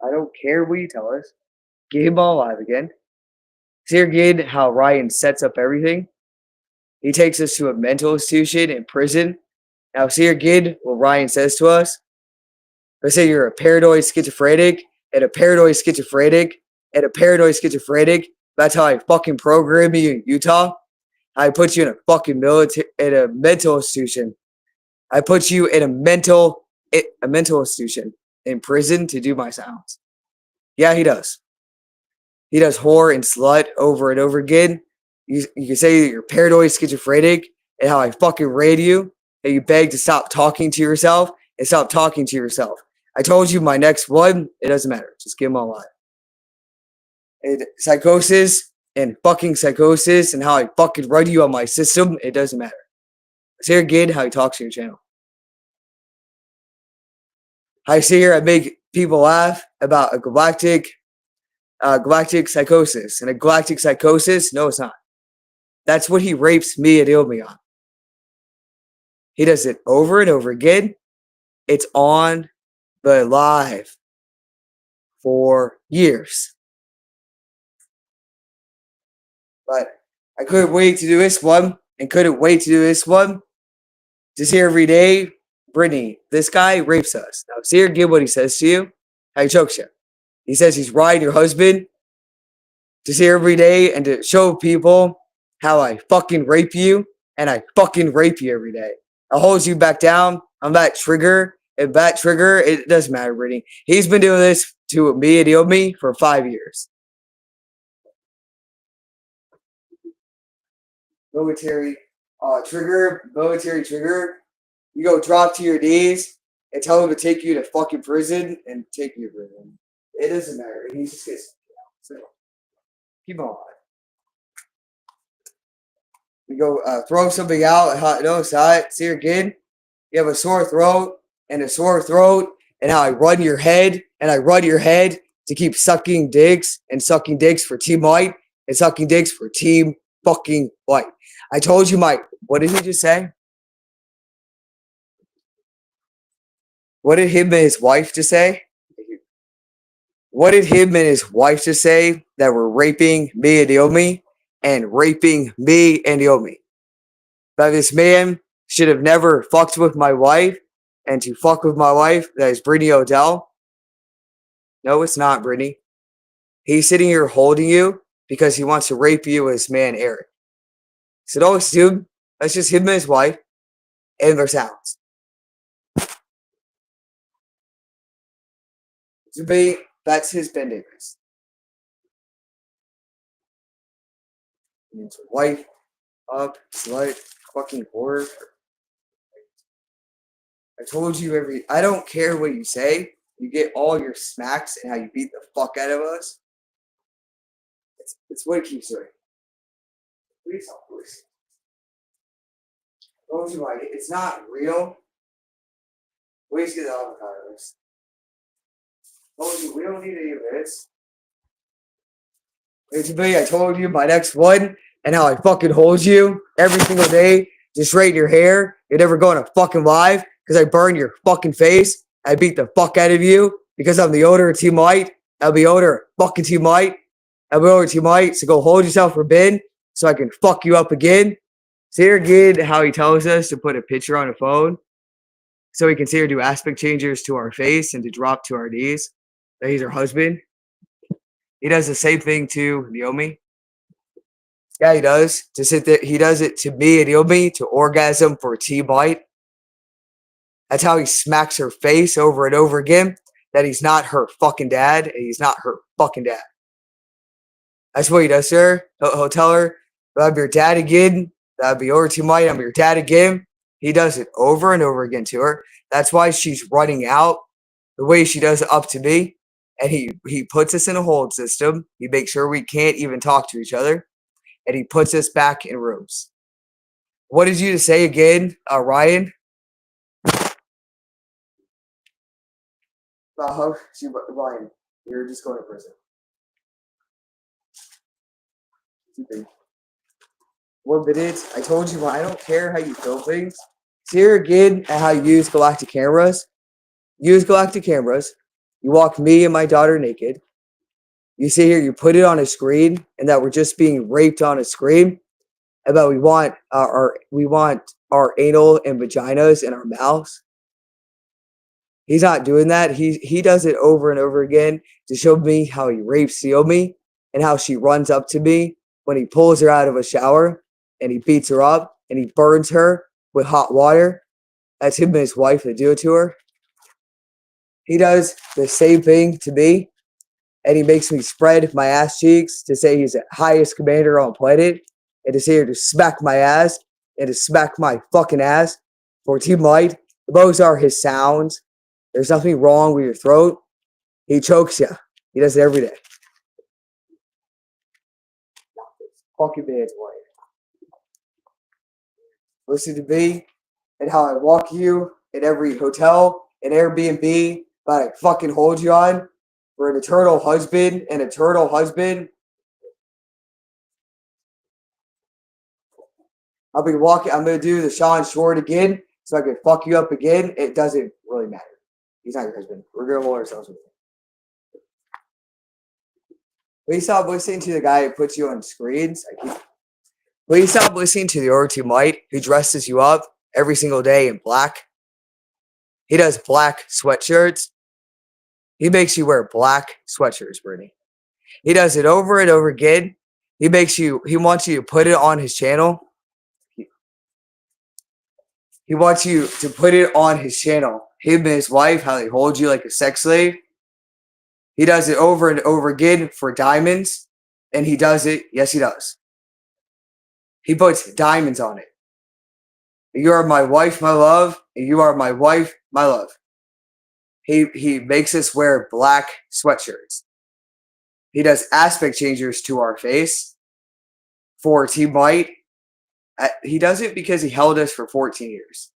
I don't care what you tell us. Get him all alive again. See again how Ryan sets up everything? He takes us to a mental institution in prison. Now see again what Ryan says to us? Let's say you're a paranoid schizophrenic and a paranoid schizophrenic and a paranoid schizophrenic. That's how I fucking program you in Utah. I put you in a fucking mental institution. I put you in a mental institution in prison to do my sounds. Yeah, he does. He does whore and slut over and over again. You can say you're paranoid schizophrenic and how I fucking raid you and you beg to stop talking to yourself and stop talking to yourself. I told you my next one, it doesn't matter. Just give him all live. And psychosis and fucking psychosis and how I fucking run you on my system, it doesn't matter. Say again how he talks to your channel. I sit here, I make people laugh about a galactic psychosis. And a galactic psychosis, no, it's not. That's what he rapes me and Ilmi on. He does it over and over again. It's on the live for years. But I couldn't wait to do this one and couldn't wait to do this one. Just here every day, Brittany, this guy rapes us. Now, see here again what he says to you, how he chokes you. He says he's riding your husband to see every day and to show people how I fucking rape you and I fucking rape you every day. I hold you back down. I'm that trigger. And that trigger, it doesn't matter, Brittany. He's been doing this to me and Yomi for 5 years. Military trigger. You go drop to your knees and tell him to take you to fucking prison and take you to prison. It doesn't matter. He just gets so keep on. You go throw something out. No, it's not. See your kid. You have a sore throat and how I run your head to keep sucking dicks for Team White and sucking dicks for Team fucking White. I told you what did he just say? What did him and his wife just say? What did him and his wife just say that were raping me and Yomi and raping me and Yomi? That this man should have never fucked with my wife and to fuck with my wife, that is Brittany Odell. No, it's not, Brittany. He's sitting here holding you because he wants to rape you with his man, Eric. So don't assume that's just him and his wife and their sounds. Debate, that's his bending wrist. Wife, up, slut, fucking whore. I told you I don't care what you say. You get all your smacks and how you beat the fuck out of us. It's what it keeps doing. Please help, please. I told you it's not real. Please get the avocados. I told you we don't need any of this. I told you my next one and how I fucking hold you every single day. Just straighten your hair. You're never going to fucking live because I burn your fucking face. I beat the fuck out of you because I'm the owner of Team White. I'll be owner of fucking Team White. I'll be owner of Team White. So go hold yourself for Ben so I can fuck you up again. See here again how he tells us to put a picture on a phone so he can see her do aspect changes to our face and to drop to our knees. That he's her husband. He does the same thing to Naomi. Yeah, he does. To sit there, he does it to me and Naomi to orgasm for Team White. That's how he smacks her face over and over again. That he's not her fucking dad, and he's not her fucking dad. That's what he does to her. He'll tell her, I'm your dad again. That'll be over Team White. I'm your dad again. He does it over and over again to her. That's why she's running out the way she does it up to me. And he puts us in a hold system. He makes sure we can't even talk to each other. And he puts us back in rooms. What did you say again, Ryan? Ryan, you're just going to prison. What minutes? I told you, I don't care how you film things. See here again at how you use galactic cameras. Use galactic cameras. You walk me and my daughter naked. You sit here, you put it on a screen, and that we're just being raped on a screen. About we want our anal and vaginas in our mouths. He's not doing that. He does it over and over again to show me how he rapes Naomi and how she runs up to me when he pulls her out of a shower and he beats her up and he burns her with hot water. That's him and his wife that do it to her. He does the same thing to me, and he makes me spread my ass cheeks to say he's the highest commander on the planet, and to say here to smack my ass and to smack my fucking ass for Team Light. Those are his sounds. There's nothing wrong with your throat. He chokes you. He does it every day. Fucking man's wife. Listen to me and how I walk you in every hotel and Airbnb that I fucking hold you on for an eternal husband and eternal husband. I'll be walking. I'm gonna do the Sean Short again, so I can fuck you up again. It doesn't really matter. He's not your husband. We're gonna hold ourselves with him. Please stop listening to the guy who puts you on screens. Please stop listening to the Orty Mite who dresses you up every single day in black. He does black sweatshirts. He makes you wear black sweatshirts, Brittany. He does it over and over again. He wants you to put it on his channel. He wants you to put it on his channel. Him and his wife, how they hold you like a sex slave. He does it over and over again for diamonds. And he does it. Yes, he does. He puts diamonds on it. You are my wife, my love. And you are my wife, my love. He makes us wear black sweatshirts. He does aspect changers to our face for Team White. He does it because he held us for 14 years.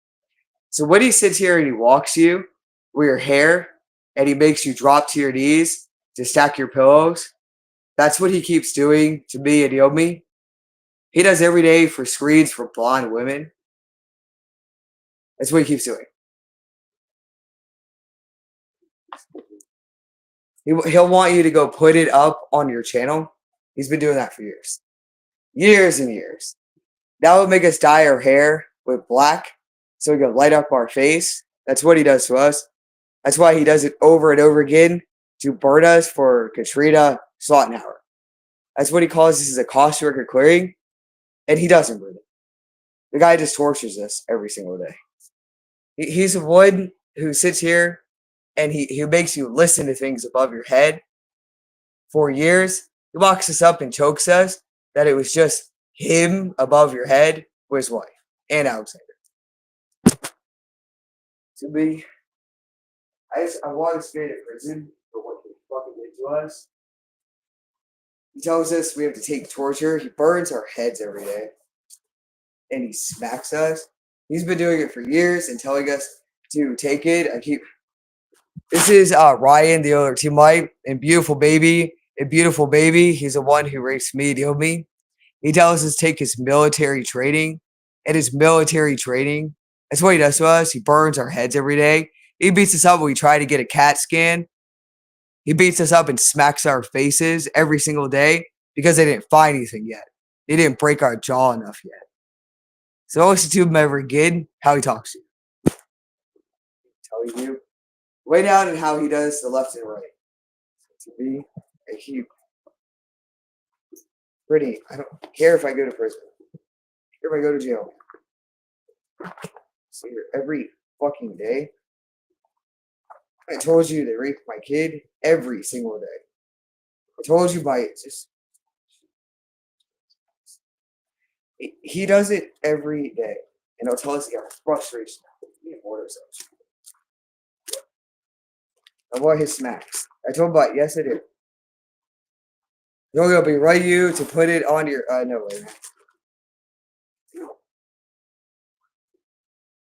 So when he sits here and he walks you with your hair and he makes you drop to your knees to stack your pillows, that's what he keeps doing to me and Yomi. He does every day for screens for blonde women. That's what he keeps doing. He'll want you to go put it up on your channel. He's been doing that for years. Years and years. That would make us dye our hair with black so we can light up our face. That's what he does to us. That's why he does it over and over again to burn us for Katrina Slottenhauer. That's what he calls this is a cost record clearing, and he doesn't burn it. The guy just tortures us every single day. He's the one who sits here and he makes you listen to things above your head for years. He locks us up and chokes us that it was just him above your head with his wife and Alexander. To me, I want to stay in prison for what he fucking did to us. He tells us we have to take torture. He burns our heads every day. And he smacks us. He's been doing it for years and telling us to take it. This is Ryan, the other Team Light, and beautiful baby. A beautiful baby. He's the one who rapes me, Yomi. He tells us to take his military training. And his military training, that's what he does to us. He burns our heads every day. He beats us up when we try to get a CAT scan. He beats us up and smacks our faces every single day because they didn't find anything yet. They didn't break our jaw enough yet. So don't listen to him ever again, how he talks to you. Telling you. Way down in how he does the left and right. To me, Brittany, I don't care if I go to prison. I don't care if I go to jail. So here every fucking day. I told you they raped my kid every single day. I told you he does it every day. And he'll tell us he got frustration. We can hold ourselves. I want his smacks. I told him about yes I did. You're gonna be right you to put it on your no way.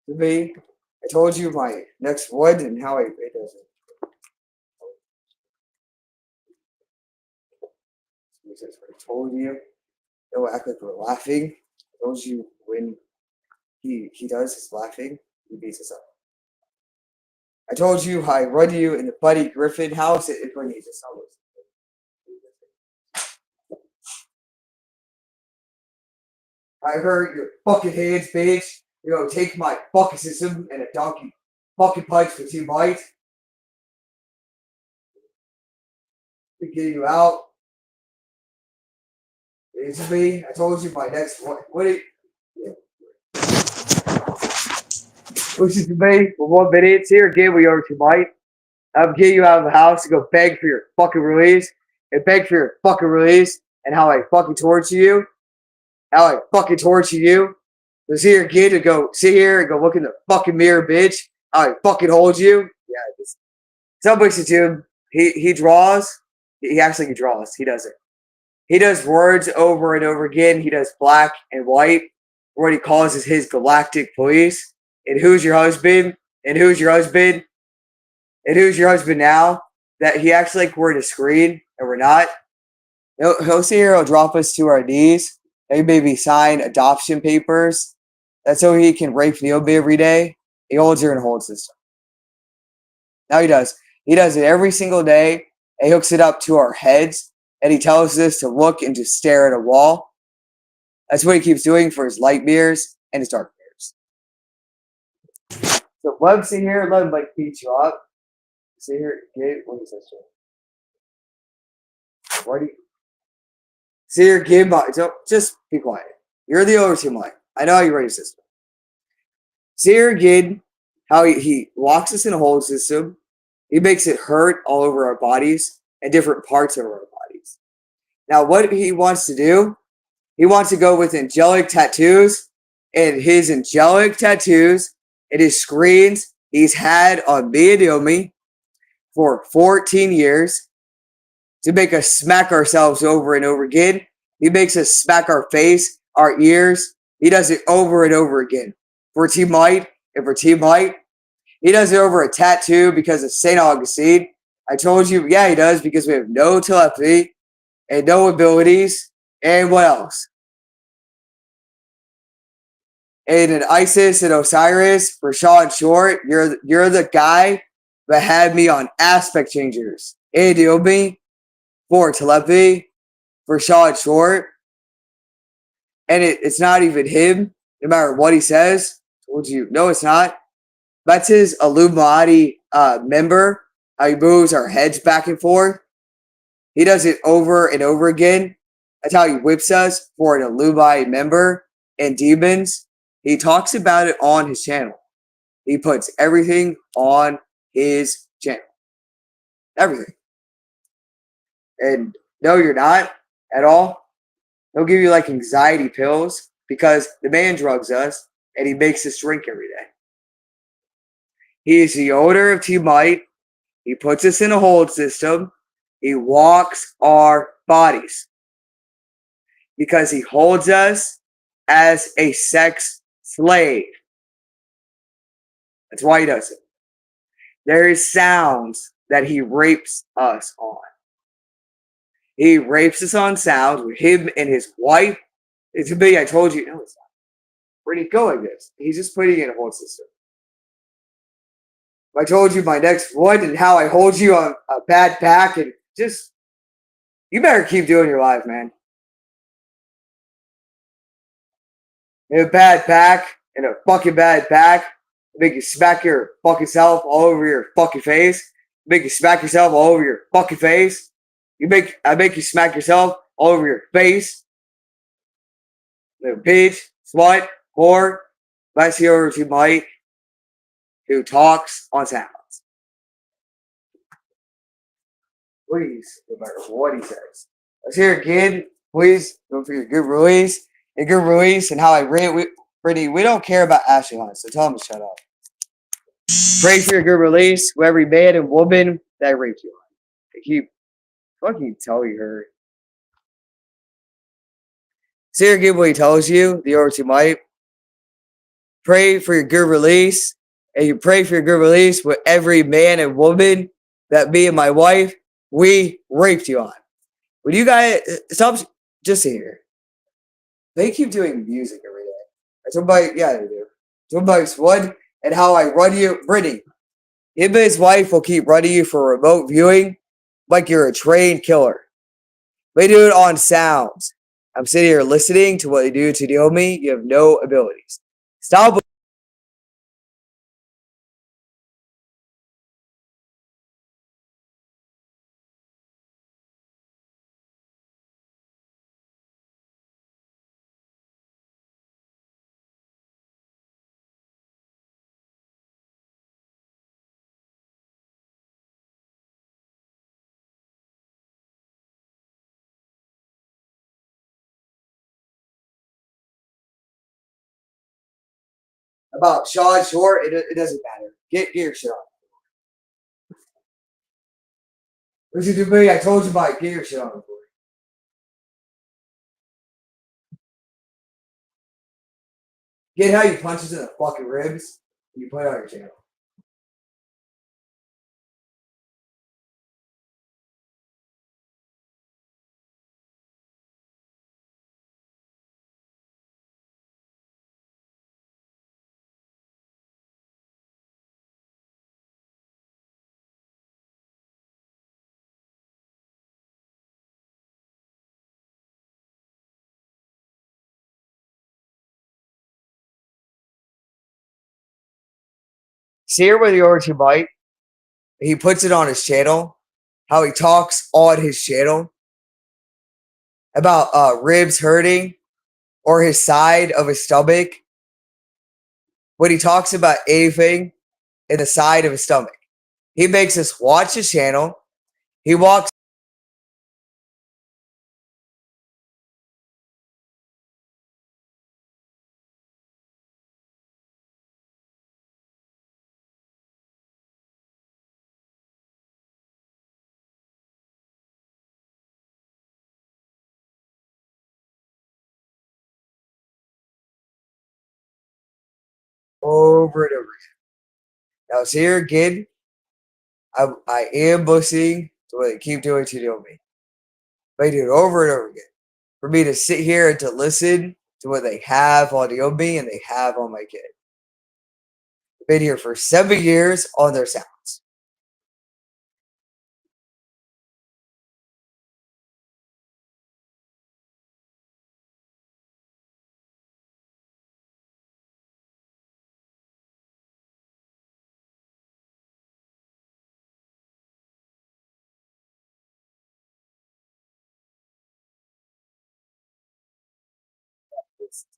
To me, I told you my next one and how it does it. I told you. It will act like we're laughing. I told you when he does his laughing, he beats us up. I told you how I run you in the Buddy Griffin house. It Brittany just almost. I heard your fucking hands, bitch. You know, take my fucking system and a donkey fucking punch for 2 bites to get you out. It's me. I told you my next one. What it? Listen to me for 1 minute. Here again, we are tonight. I'm getting you out of the house to go beg for your fucking release and beg for your fucking release and how I fucking torture you. How I fucking torture you. Was here again to go sit here and go look in the fucking mirror, bitch. How I fucking hold you. Yeah, just somebody to him. He draws. He actually draws. He doesn't. He does words over and over again. He does black and white. What he calls is his galactic police. And who's your husband? And who's your husband? And who's your husband now? That he acts like we're in a screen and we're not. He'll sit here, he'll drop us to our knees. He maybe sign adoption papers. That's so he can rape Neobe every day. He holds her in a hold system. Now he does. He does it every single day. And he hooks it up to our heads. And he tells us to look and just stare at a wall. That's what he keeps doing for his light mirrors and his dark mirrors. So let him sit here, let him like beat you up. Sit here, what is this? Why do you sit here, give my just be quiet. You're the overseer mine. I know how you raise this. See here again how he locks us in a hold system. He makes it hurt all over our bodies and different parts of our bodies. Now, what he wants to do, he wants to go with angelic tattoos, and his angelic tattoos and his screens he's had on me and Naomi for 14 years to make us smack ourselves over and over again. He makes us smack our face, our ears. He does it over and over again. For Team Light and for Team Light. He does it over a tattoo because of St. Augustine. I told you, yeah, he does because we have no telepathy and no abilities. And what else? And an Isis and Osiris, for Sean Short, you're the guy that had me on aspect changers. And you'll be for telepathy, for Sean Short. And it's not even him, no matter what he says. I told you, no, it's not. That's his Illuminati member. How he moves our heads back and forth. He does it over and over again. That's how he whips us for an Illuminati member and demons. He talks about it on his channel. He puts everything on his channel. Everything. And no, you're not at all. He'll give you like anxiety pills because the man drugs us and he makes us drink every day. He is the owner of Team Light. He puts us in a hold system. He walks our bodies because he holds us as a sex slave. That's why he does it. There is sounds that he rapes us on. He rapes us on sounds with him and his wife. It's a big, I told you, no, it's not. Where did he go like this? He's just putting in a hold system. I told you my next one and how I hold you on a bad back and just, you better keep doing your life, man. In a bad back, in a fucking bad back, make you smack your fucking self all over your fucking face. Make you smack yourself all over your fucking face. I make you smack yourself all over your face. Little bitch, slut, whore. Let's hear over to Mike, who talks on sounds. Please, no matter what he says. Let's hear it again. Please go for your good release. And good release and how I rate Brittany. We don't care about Ashley Hunt, so tell him to shut up. Pray for your good release, for every man and woman that raped you. They keep fucking telling her. Say again what he tells you, the order to might. Pray for your good release. And you pray for your good release with every man and woman that me and my wife, we raped you on. When you guys stop, just sit here. They keep doing music every day. Somebody, yeah, they do. Somebody's one and how I run you, Brittany. Him and his wife will keep running you for remote viewing like you're a trained killer. They do it on sounds. I'm sitting here listening to what they do to Naomi. You have no abilities. Stop. About Sean Short, it doesn't matter. Get your shit on. Listen to me. I told you about it. Get your shit on the board. Get how you punch us in the fucking ribs. And you put it on your channel. See here with the Orchard Bite. He puts it on his channel. How he talks on his channel about ribs hurting or his side of his stomach. When he talks about anything in the side of his stomach, he makes us watch his channel. He walks. Over and over again. Now, see here again. I am listening to what they keep doing to me. They do it over and over again. For me to sit here and to listen to what they have on me and they have on my kid. I've been here for 7 years on their sounds.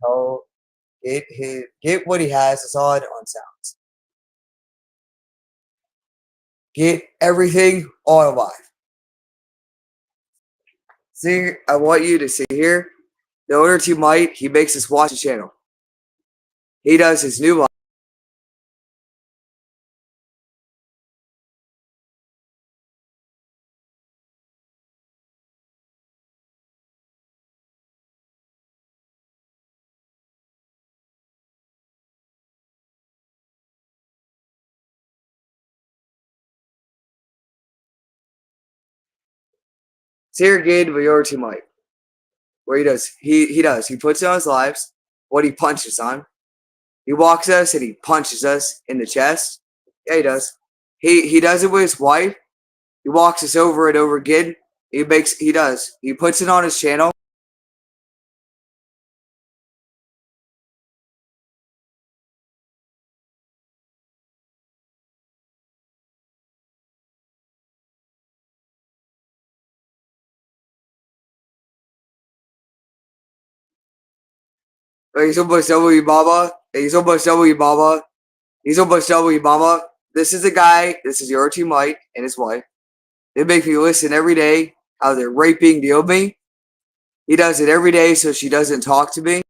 So get what he has. It's on sounds. Get everything on live. See, I want you to see here. The owner to Mike, he makes us watch the channel. He does his new live. See here again with your to Mike. Where he does. He puts on his lives what he punches on. He walks us and he punches us in the chest. Yeah, he does. He does it with his wife. He walks us over and over again. He does. He puts it on his channel. He's almost W Mama. He's almost W Mama. He's almost W Mama. This is the guy. This is your team Mike and his wife. They make me listen every day how they're raping Naomi. He does it every day so she doesn't talk to me.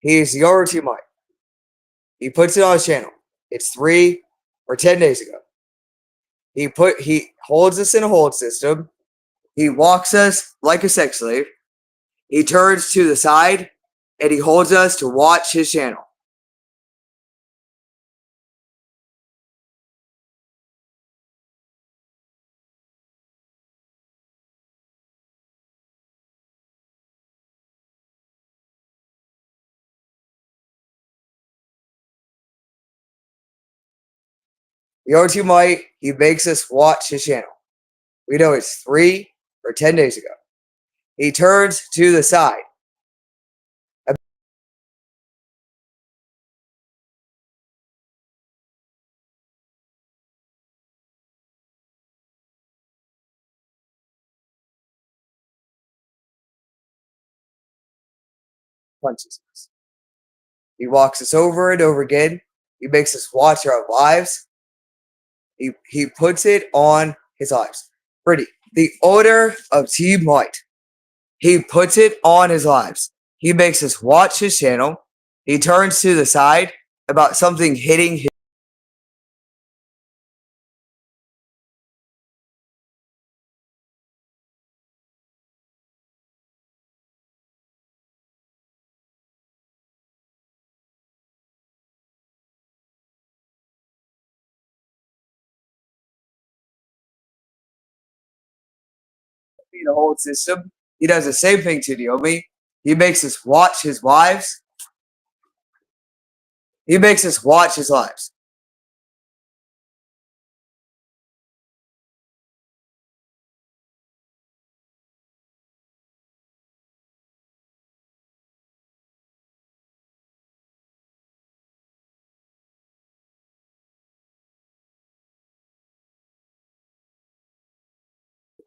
He's your team Mike. He puts it on his channel. It's 3 or 10 days ago. He holds us in a hold system. He walks us like a sex slave. He turns to the side and he holds us to watch his channel. The other two might, he makes us watch his channel. We know it's 3 or 10 days ago. He turns to the side. Punches us. He walks us over and over again. He makes us watch our lives. He puts it on his lives. Pretty. The owner of Team White. He puts it on his lives. He makes us watch his channel. He turns to the side about something hitting his. The whole system. He does the same thing to Naomi. He makes us watch his wives. He makes us watch his lives.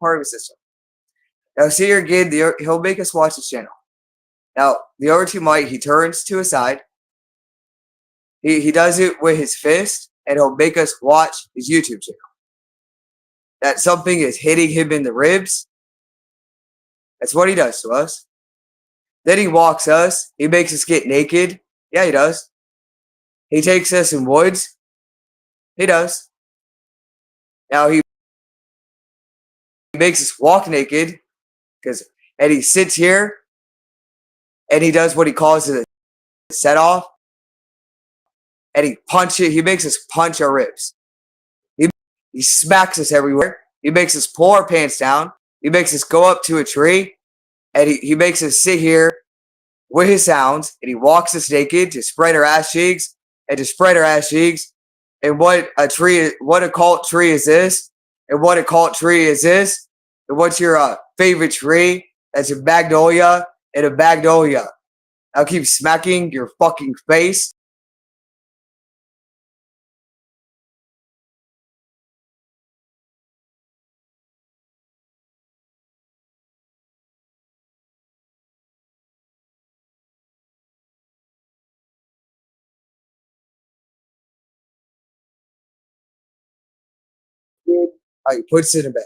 Part of his system. Now, see here again, he'll make us watch his channel. Now, the other two might, he turns to his side. He does it with his fist, and he'll make us watch his YouTube channel. That something is hitting him in the ribs. That's what he does to us. Then he walks us. He makes us get naked. Yeah, he does. He takes us in woods. He does. Now he makes us walk naked, and he sits here and he does what he calls a set off, and he makes us punch our ribs. He smacks us everywhere. He makes us pull our pants down. He makes us go up to a tree, and he makes us sit here with his sounds, and he walks us naked to spread our ass cheeks and to spread our ass cheeks. And what a cult tree is this? And what a cult tree is this? And what's your favorite tree? That's a magnolia and a magnolia. I'll keep smacking your fucking face. He puts it in bed.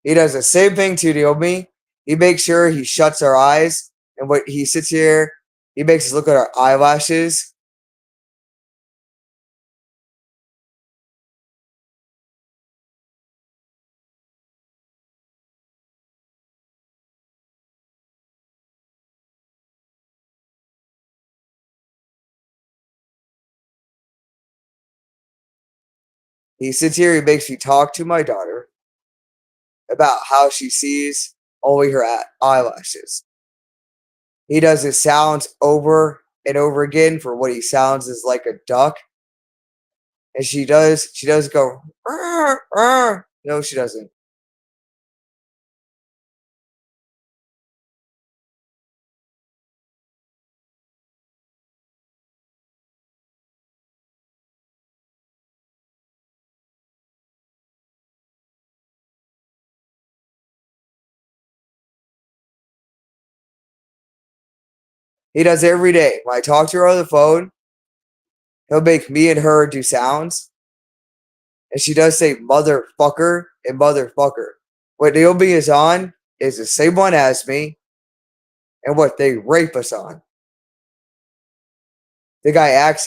He does the same thing to Naomi. He makes sure he shuts our eyes. And when he sits here, he makes us look at our eyelashes. He sits here, he makes me talk to my daughter about how she sees only her eyelashes. He does his sounds over and over again for what he sounds is like a duck. And she does go, "Arr, arr." No, she doesn't. He does every day. When I talk to her on the phone, he'll make me and her do sounds. And she does say motherfucker and motherfucker. What Naomi is on is the same one as me and what they rape us on. The guy acts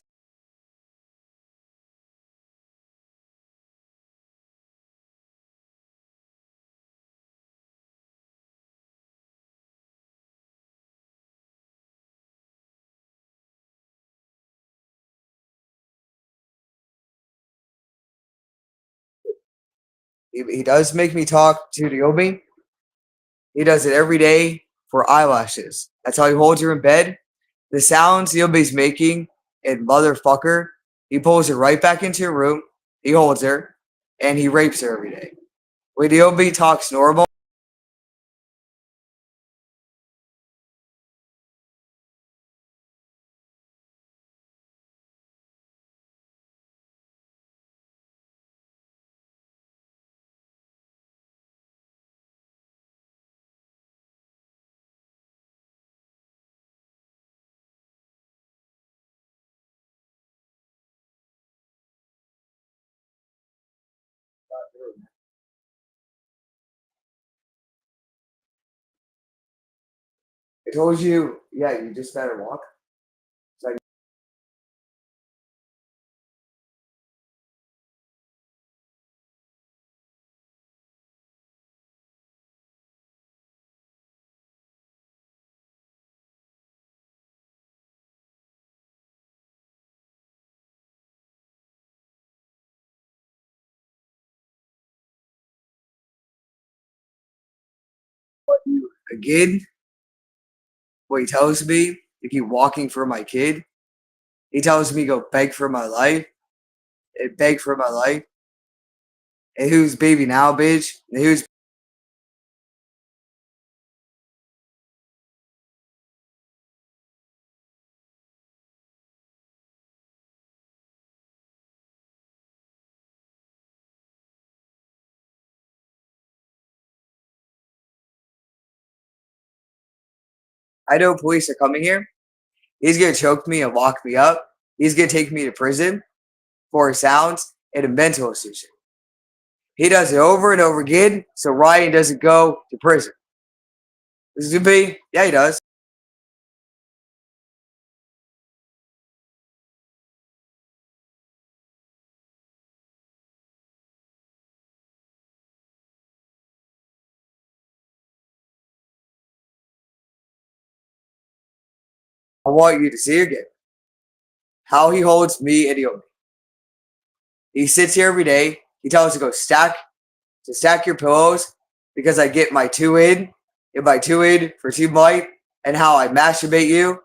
He does make me talk to Naomi. He does it every day for eyelashes. That's how he holds her in bed. The sounds Naomi's making, and motherfucker, he pulls her right back into her room. He holds her, and he rapes her every day. When Naomi talks normal, I told you, yeah, you just better walk. So again, what he tells me to keep walking for my kid. He tells me to go beg for my life and beg for my life. And who's baby now, bitch? And who's I know police are coming here. He's gonna choke me and lock me up. He's gonna take me to prison for sounds and a mental institution. He does it over and over again, so Ryan doesn't go to prison. This is gonna be, yeah, he does. I want you to see again how he holds me and Yomi. He sits here every day. He tells us to stack your pillows because I get my two in my two in for Team Light, and how I masturbate you.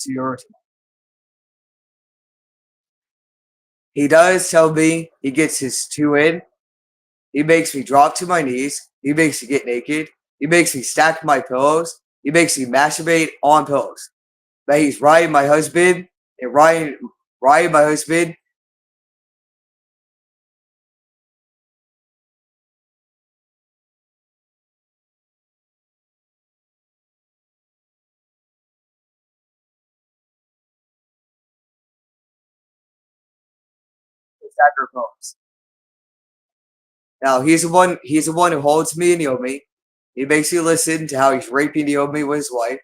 To your He does tell me he gets his two in. He makes me drop to my knees. He makes me get naked. He makes me stack my pillows. He makes me masturbate on pillows. But he's Ryan, my husband, and Ryan, my husband, stack our pillows. Now he's the one who holds me and Yomi. He makes me listen to how he's raping Yomi with his wife.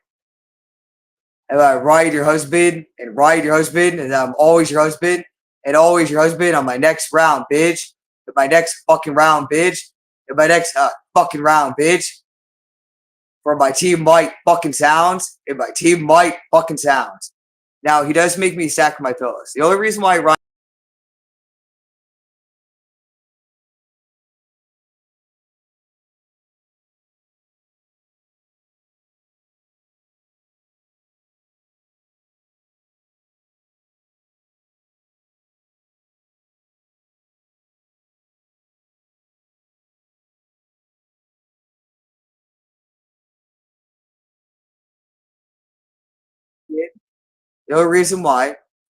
And I ride your husband and ride your husband, and I'm always your husband and always your husband on my next round, bitch. My next fucking round, bitch. My next fucking round, bitch. For my team Mike fucking sounds, and my team Mike fucking sounds. Now he does make me stack my pillows. The only reason why I run the only reason why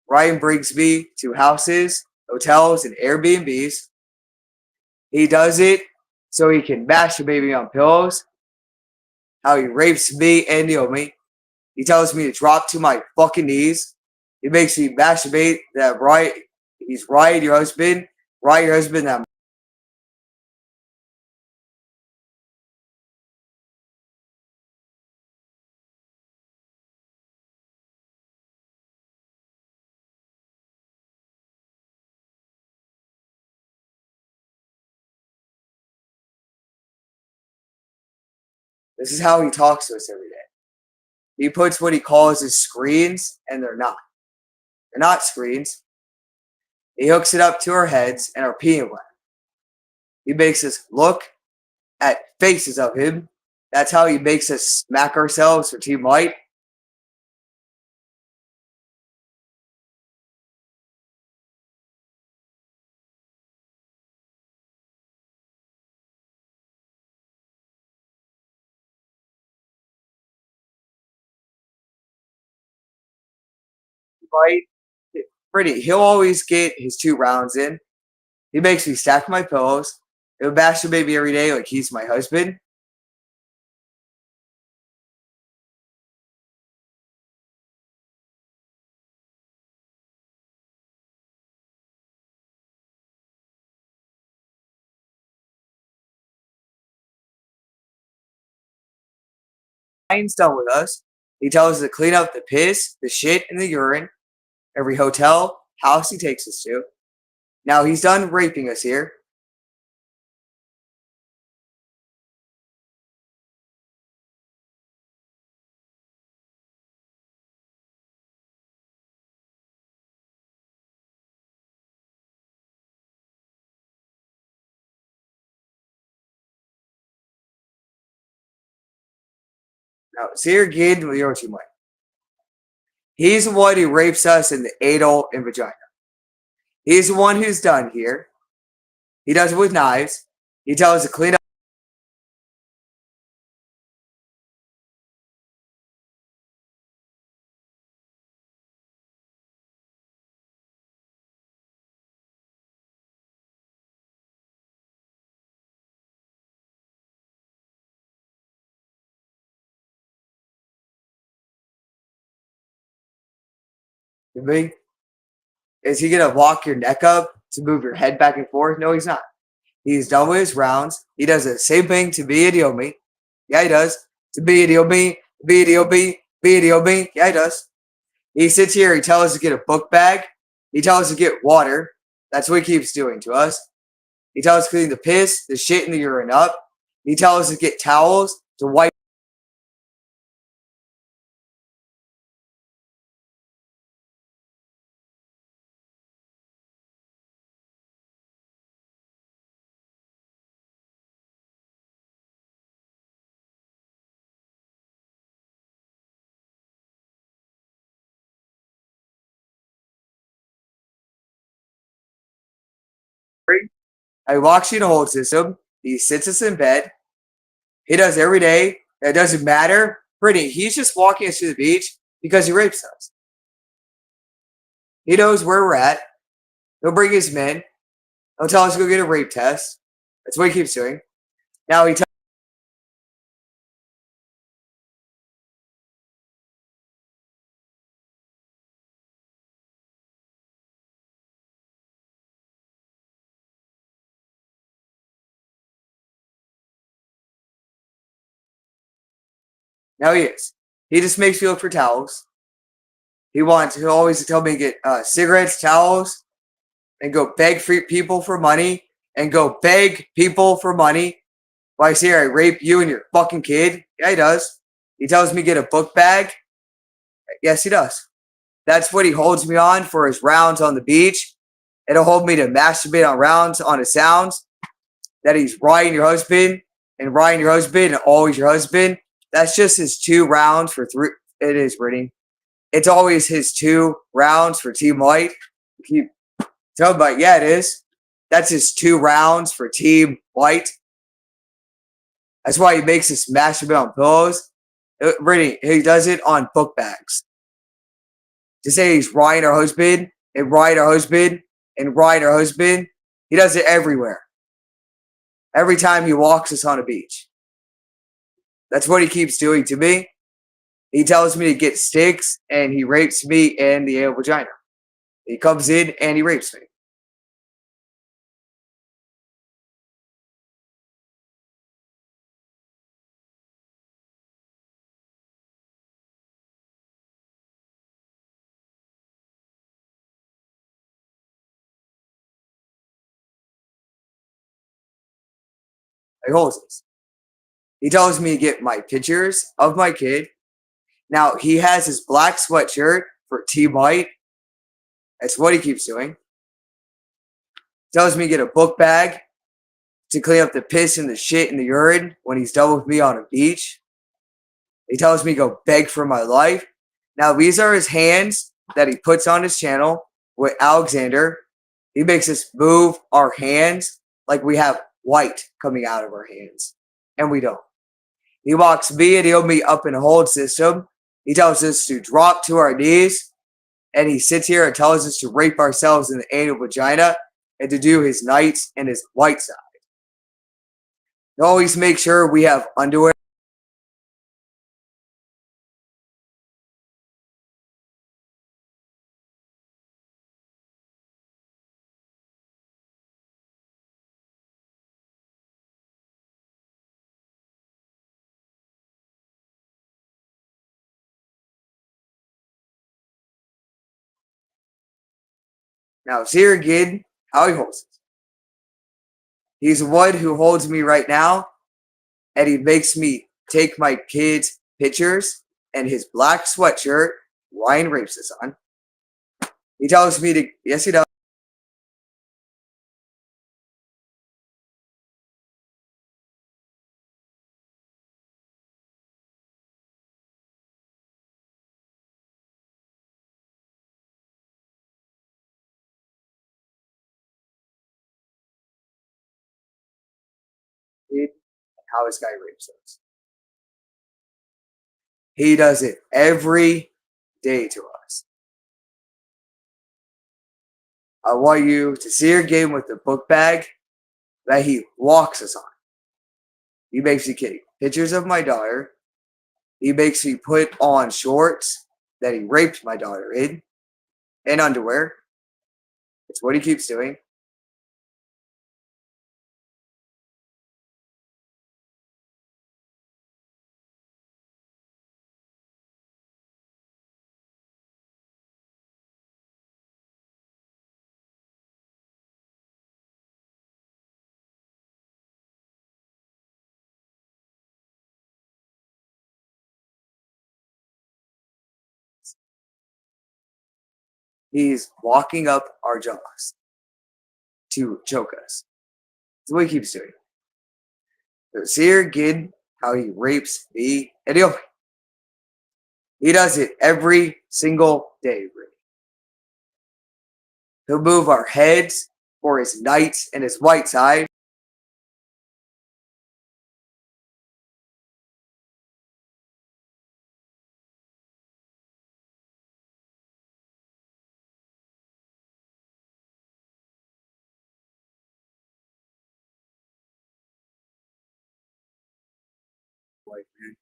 Ryan brings me to houses, hotels, and Airbnbs, he does it so he can masturbate me on pillows, how he rapes me and Naomi. He tells me to drop to my fucking knees. He makes me masturbate that right. He's right, your husband. Right, your husband. That This is how he talks to us every day. He puts what he calls his screens, and they're not. They're not screens. He hooks it up to our heads and our peanut butter. He makes us look at faces of him. That's how he makes us smack ourselves for Team White. White, pretty. He'll always get his 2 rounds in. He makes me stack my pillows. He'll masturbate me every day like he's my husband. He's done with us. He tells us to clean up the piss, the shit, and the urine every hotel, house he takes us to. Now he's done raping us here. Now, see here again with your team. He's the one who rapes us in the anal and vagina. He's the one who's done here. He does it with knives. He tells us to clean up. Me. Is he gonna walk your neck up to move your head back and forth? No, he's not. He's done with his rounds. He does the same thing to me and Yomi. Yeah, he does. To me and Yomi, me and Yomi, me and Yomi. Yeah, he does. He sits here. He tells us to get a book bag. He tells us to get water. That's what he keeps doing to us. He tells us to clean the piss, the shit, and the urine up. He tells us to get towels to wipe. He walks you in a hold system. He sits us in bed. He does every day. It doesn't matter. Pretty. He's just walking us to the beach because he rapes us. He knows where we're at. He'll bring his men. He'll tell us to go get a rape test. That's what he keeps doing. Now he tells now he is. He just makes me look for towels. He'll always tell me to get cigarettes, towels, and go beg for people for money and go beg people for money. Why, see, I rape you and your fucking kid. Yeah, he does. He tells me to get a book bag. Yes, he does. That's what he holds me on for his rounds on the beach. It'll hold me to masturbate on rounds on his sounds. That he's riding your husband and riding your husband and always your husband. That's just his 2 rounds for 3. It is, Brittany. It's always his 2 rounds for Team White. Keep telling about, yeah, it is. That's his 2 rounds for Team White. That's why he makes us masturbate on pillows. Brittany, he does it on book bags. To say he's riding our husband and riding our husband and riding our husband, he does it everywhere. Every time he walks us on a beach. That's what he keeps doing to me. He tells me to get sticks and he rapes me in the anal vagina. He comes in and he rapes me. Like, holds us. He tells me to get my pictures of my kid. Now he has his black sweatshirt for Team White. That's what he keeps doing. Tells me to get a book bag to clean up the piss and the shit and the urine when he's done with me on a beach. He tells me to go beg for my life. Now these are his hands that he puts on his channel with Alexander. He makes us move our hands like we have white coming out of our hands, and we don't. He walks me and he'll me up in a hold system. He tells us to drop to our knees, and he sits here and tells us to rape ourselves in the anal vagina and to do his nights and his white side. He always make sure we have underwear. Now, see here again how he holds it. He's the one who holds me right now, and he makes me take my kids' pictures and his black sweatshirt. Ryan rapes us on. He tells me to, yes, he does. How this guy rapes us. He does it every day to us. I want you to see your game with the book bag that he walks us on. He makes me take pictures of my daughter. He makes me put on shorts that he raped my daughter in and underwear. It's what he keeps doing. He's walking up our jaws to choke us. That's what he keeps doing. So see here again how he rapes me and he does it every single day, really. He'll move our heads for his nights and his white side. Like, man,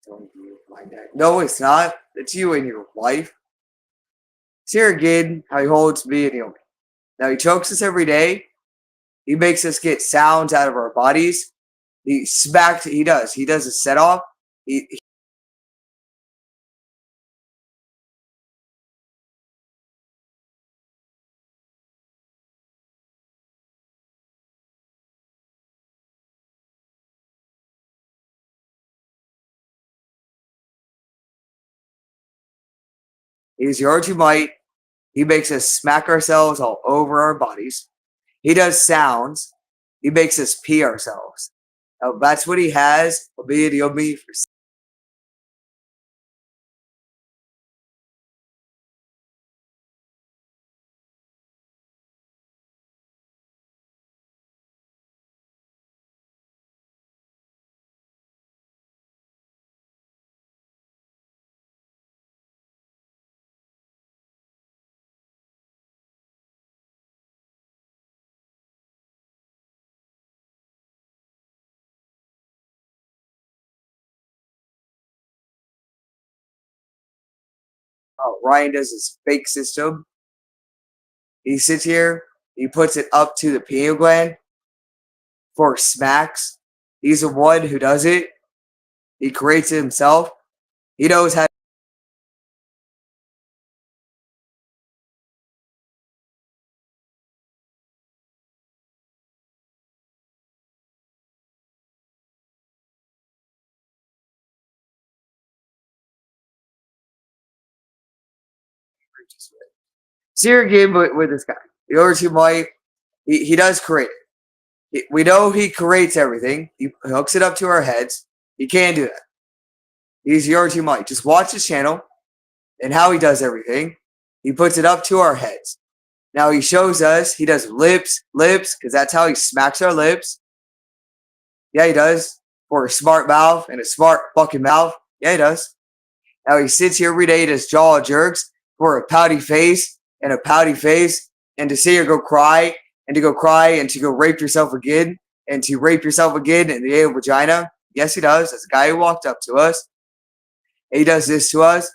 don't you mind that? No, it's not. It's you and your wife. See here again how he holds me and now he chokes us every day. He makes us get sounds out of our bodies. He smacked. He does. He does a set off. He he's yours you might. He makes us smack ourselves all over our bodies. He does sounds. He makes us pee ourselves. Now, that's what he has. Albeit he'll be for Ryan does his fake system. He sits here. He puts it up to the pineal gland for smacks. He's the one who does it. He creates it himself. He knows how. See your game with this guy. The Orochi Might, he does create it. We know he creates everything. He hooks it up to our heads. He can do that. He's the Orochi Might. Just watch his channel and how he does everything. He puts it up to our heads. Now he shows us, he does lips, because that's how he smacks our lips. Yeah, he does. For a smart mouth and a smart fucking mouth. Yeah, he does. Now he sits here every day, does jaw jerks for a pouty face and a pouty face, and to say you go cry, and to go cry, and to go rape yourself again, and to rape yourself again in the anal vagina. Yes, he does. That's a guy who walked up to us. And he does this to us.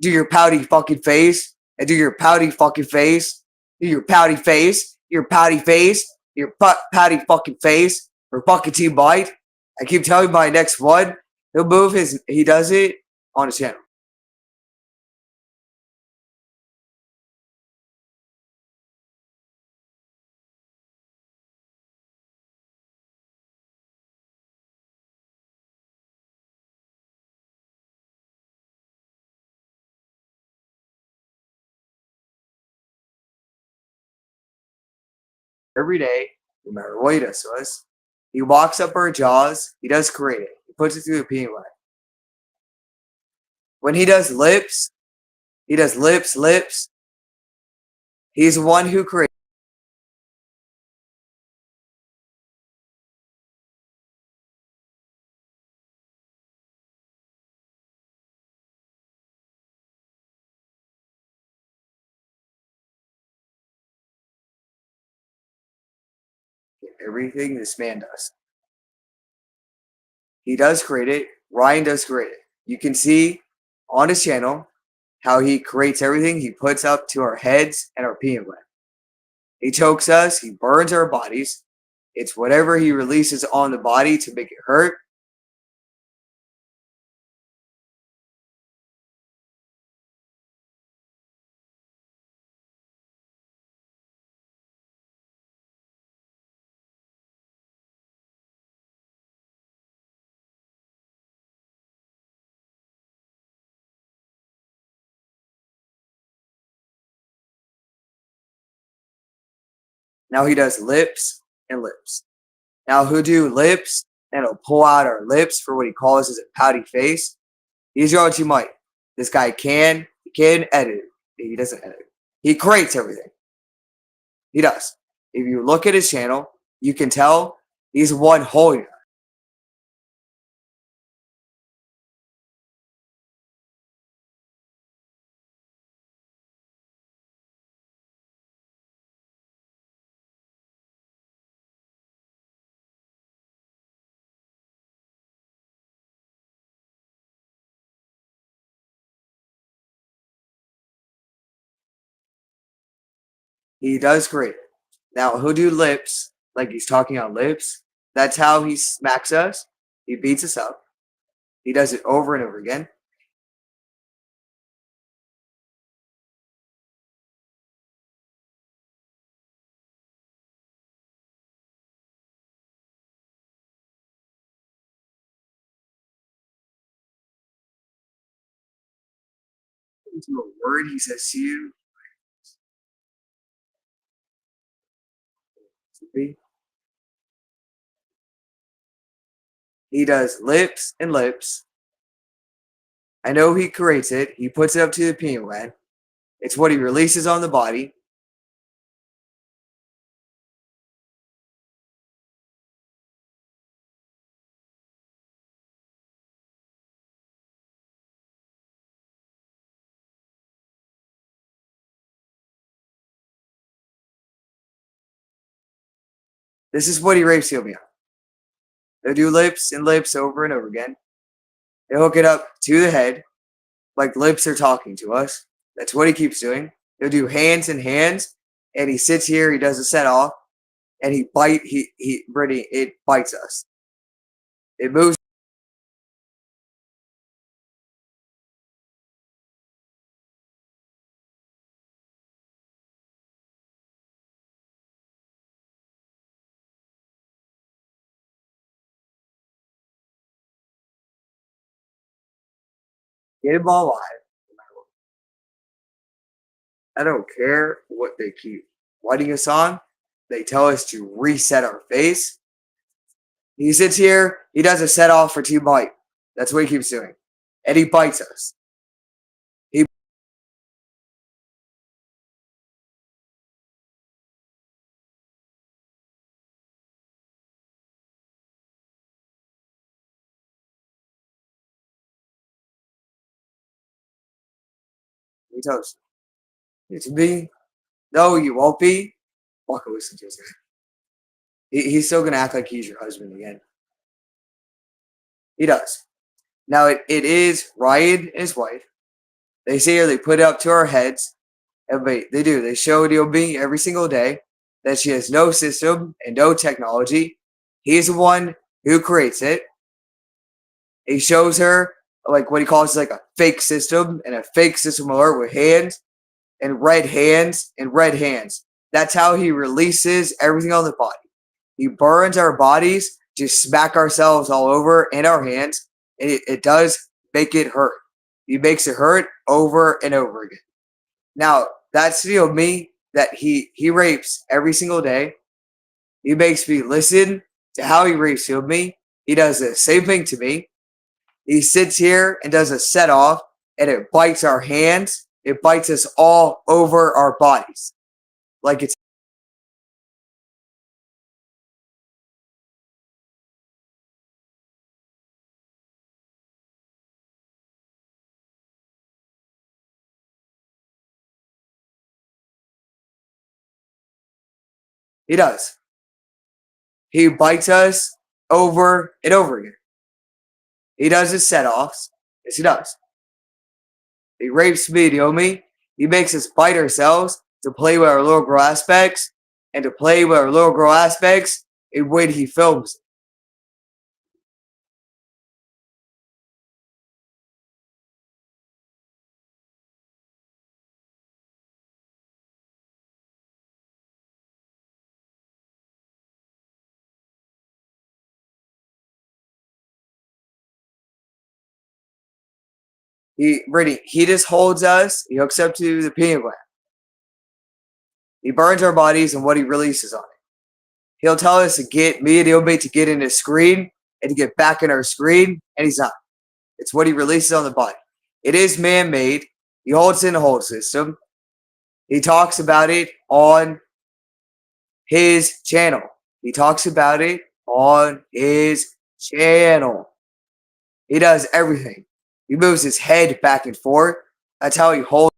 Do your pouty fucking face, and do your pouty fucking face. Do your pouty face, your pouty face, your pouty fucking face, or fucking team bite. I keep telling you my next one, he'll move he does it on his channel. Every day, no matter what he does to us. He walks up our jaws. He does create it. He puts it through the penile. When he does lips. He's the one who creates everything this man does. He does create it. Ryan does create it. You can see on his channel how he creates everything he puts up to our heads and our penile. He chokes us. He burns our bodies. It's whatever he releases on the body to make it hurt. Now he does lips and lips. Now he'll do lips and he'll pull out our lips for what he calls his pouty face. He's your OG Mike. This guy he can edit. He doesn't edit. He creates everything. He does. If you look at his channel, you can tell he's one holding it. He does create it. Now he'll do lips, like he's talking on lips. That's how he smacks us. He beats us up. He does it over and over again. Into a word he says to you. He does lips and lips. I know he creates it. He puts it up to the penile gland. It's what he releases on the body. This is what he rapes you on. They'll do lips and lips over and over again. They hook it up to the head, like lips are talking to us. That's what he keeps doing. He'll do hands and hands, and he sits here, he does a set off, and Brittany, it bites us. It moves. Get him all alive. I don't care what they keep lighting us on. They tell us to reset our face. He sits here, he does a set off for 2 bite. That's what he keeps doing. And he bites us. He tells you, to me, no, you won't be. Fucking listen to this guy. He's still gonna act like he's your husband again. He does. Now it is Ryan and his wife. They say here they put it up to our heads. Everybody, they do. They show DOB every single day that she has no system and no technology. He's the one who creates it. He shows her like what he calls like a fake system and a fake system alert with hands and red hands and red hands. That's how he releases everything on the body. He burns our bodies, just smack ourselves all over in our hands, and it does make it hurt. He makes it hurt over and over again. Now, that's me that he rapes every single day. He makes me listen to how he rapes me. He does the same thing to me. He sits here and does a set off, and it bites our hands. It bites us all over our bodies. Like it's he does. He bites us over and over again. He does his set offs. Yes, he does. He rapes me, you know me? He makes us bite ourselves to play with our little girl aspects and to play with our little girl aspects in when he films. He just holds us, he hooks up to the pineal gland. He burns our bodies and what he releases on it. He'll tell us to get me and Ilbe to get in his screen and to get back in our screen, and he's not. It's what he releases on the body. It is man made. He holds in the hold system. He talks about it on his channel. He talks about it on his channel. He does everything. He moves his head back and forth. That's how he holds.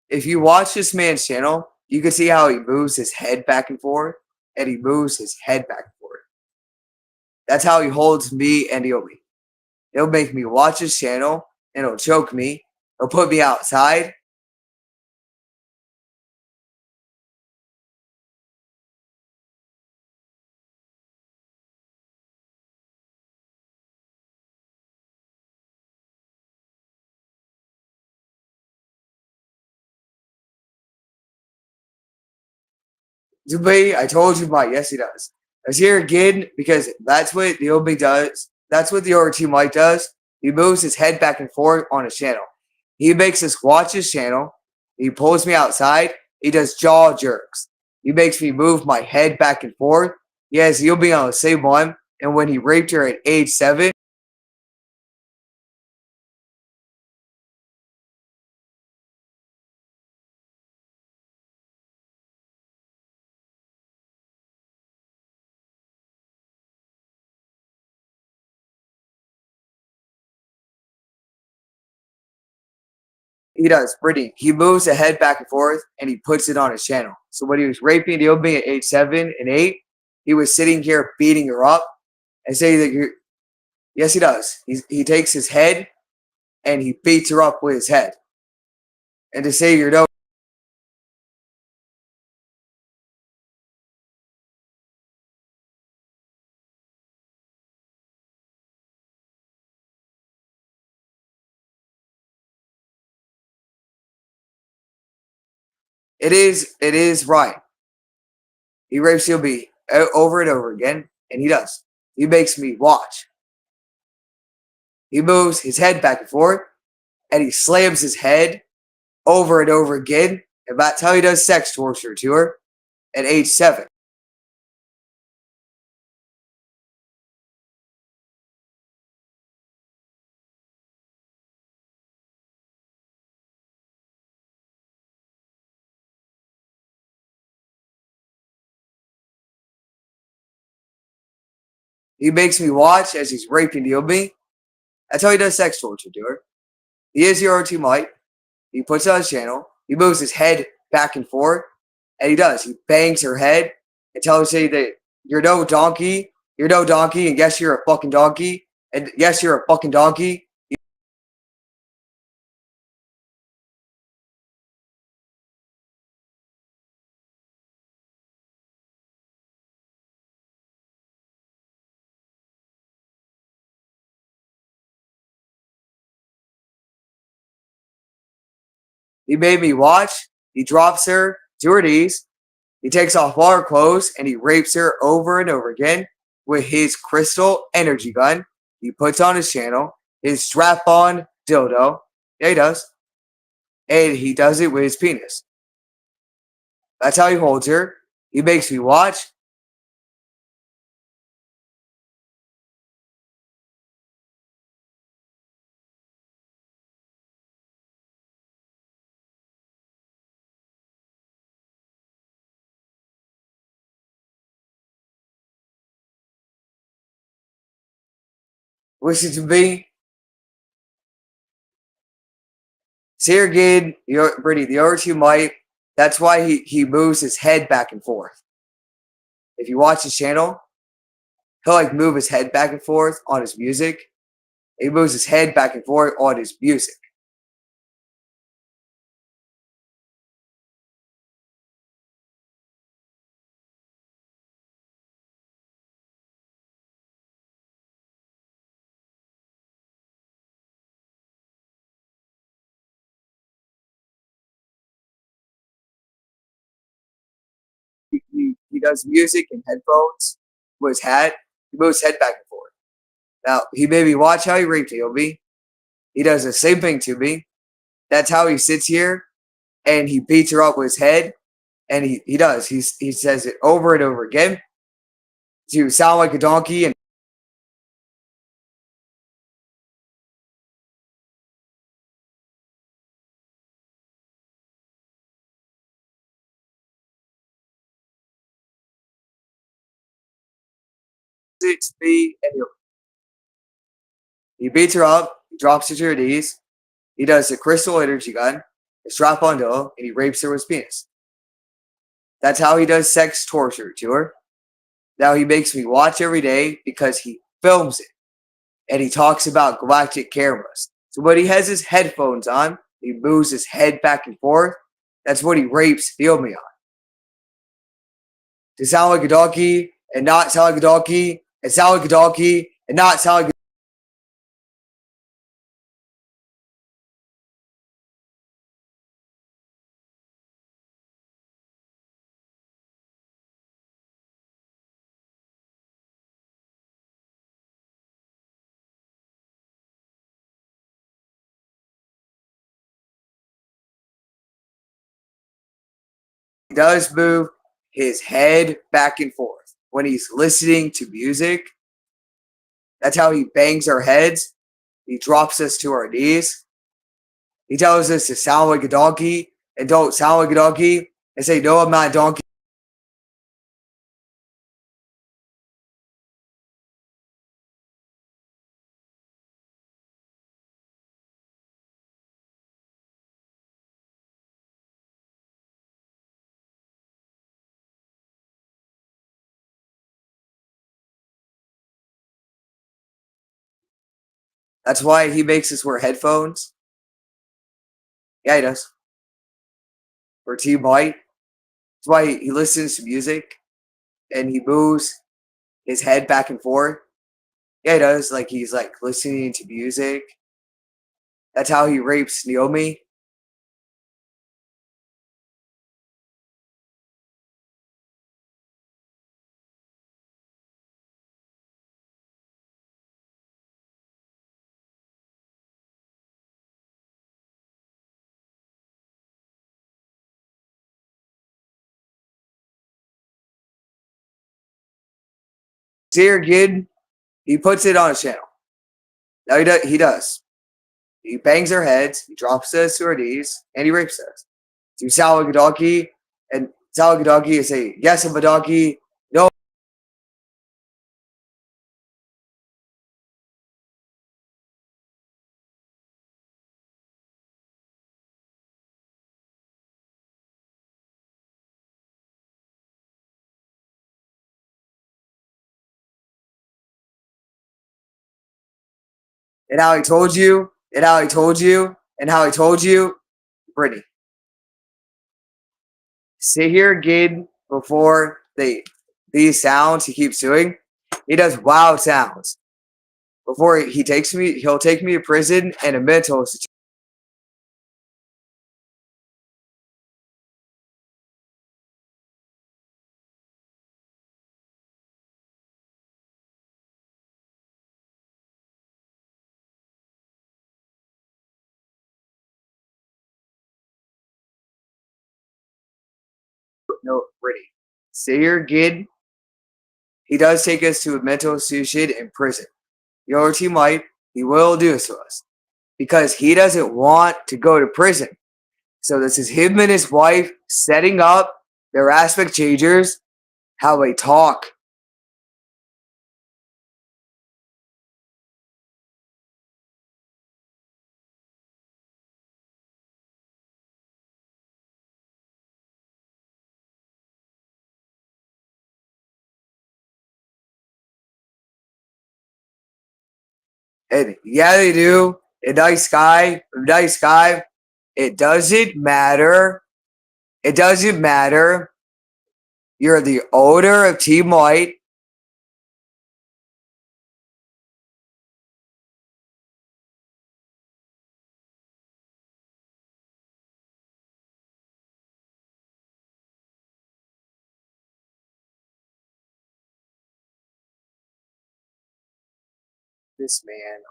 If you watch this man's channel, you can see how he moves his head back and forth, and he moves his head back and forth. That's how he holds me and Yobi. He'll make me watch his channel, and he'll choke me. He'll put me outside. Dubai, I told you about. Yes, he does. Let's hear again because that's what the OB does. That's what the ORT Mike does. He moves his head back and forth on his channel. He makes us watch his channel. He pulls me outside. He does jaw jerks. He makes me move my head back and forth. Yes, you'll be on the same one. And when he raped her at age 7, he does, Brittany. He moves the head back and forth and he puts it on his channel. So when he was raping the OB at age 7 and 8, he was sitting here beating her up and saying that you're, yes, he does. He takes his head and he beats her up with his head. And to say you're no It is right. He rapes Naomi over and over again, and he does. He makes me watch. He moves his head back and forth, and he slams his head over and over again. And that's how he does sex torture to her at age 7. He makes me watch as he's raping Naomi. That's how he does sex torture to her. He is your OT Mike. He puts it on his channel. He moves his head back and forth, and he does. He bangs her head and tells her that you're no donkey, and yes, you're a fucking donkey, and yes, you're a fucking donkey. He made me watch. He drops her to her knees. He takes off all her clothes and he rapes her over and over again with his crystal energy gun. He puts on his channel, his strap on dildo. Yeah, he does. And he does it with his penis. That's how he holds her. He makes me watch. Listen to me. Sergey, Brittany, the other two might. That's why he moves his head back and forth. If you watch his channel, he'll like move his head back and forth on his music. He moves his head back and forth on his music. He does music and headphones with his hat. He moves his head back and forth. Now, he made me watch how he raped me. He does the same thing to me. That's how he sits here and he beats her up with his head. And he does. He says it over and over again. You sound like a donkey and it's me and he beats her up, he drops her to her knees, he does the crystal energy gun, a strap on dildo, and he rapes her with his penis. That's how he does sex torture to her. Now he makes me watch every day because he films it and he talks about galactic cameras. So when he has his headphones on, he moves his head back and forth. That's what he rapes Naomi on. To sound like a donkey and not sound like a donkey, and sound like a donkey and not sound like a he does move his head back and forth when he's listening to music. That's how he bangs our heads. He drops us to our knees. He tells us to sound like a donkey and don't sound like a donkey and say, no, I'm not a donkey. That's why he makes us wear headphones. Yeah, he does. For Team White. That's why he listens to music and he moves his head back and forth. Yeah, he does. Like he's like listening to music. That's how he rapes Naomi. See here, kid. He puts it on his channel. Now he does. He does. He bangs their heads. He drops us to our knees, and he rapes us. To Salagadaki, and Salagadaki is a yes of a donkey. No. And how he told you, and how he told you, and how he told you, Brittany. Sit here again before these sounds he keeps doing. He does wild sounds. Before he takes me, he'll take me to prison and a mental institution. No, Brittany. Sit here again. He does take us to a mental institution in prison. Your team might, he will do this to us because he doesn't want to go to prison. So this is him and his wife setting up their aspect changers, how they talk. And yeah, they do. A nice guy, a nice guy. It doesn't matter. It doesn't matter. You're the owner of Team White. This man.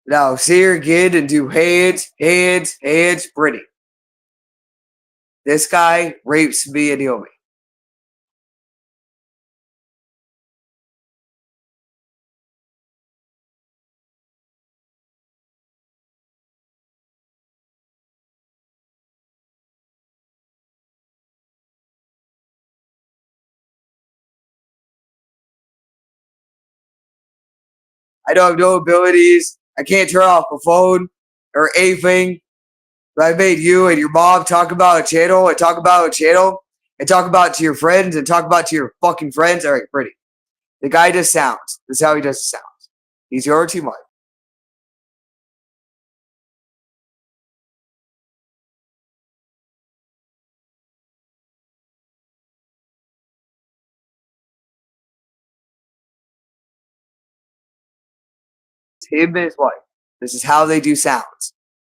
Now, see her again and do hands, hands, hands, Brittany. This guy rapes me and Naomi. I don't have no abilities. I can't turn off a phone or anything. But I made you and your mom talk about a channel and talk about a channel and talk about it to your friends and talk about it to your fucking friends. All right, pretty. The guy does sounds. This is how he does the sounds. He's your team life. It's him and his wife. This is how they do sounds.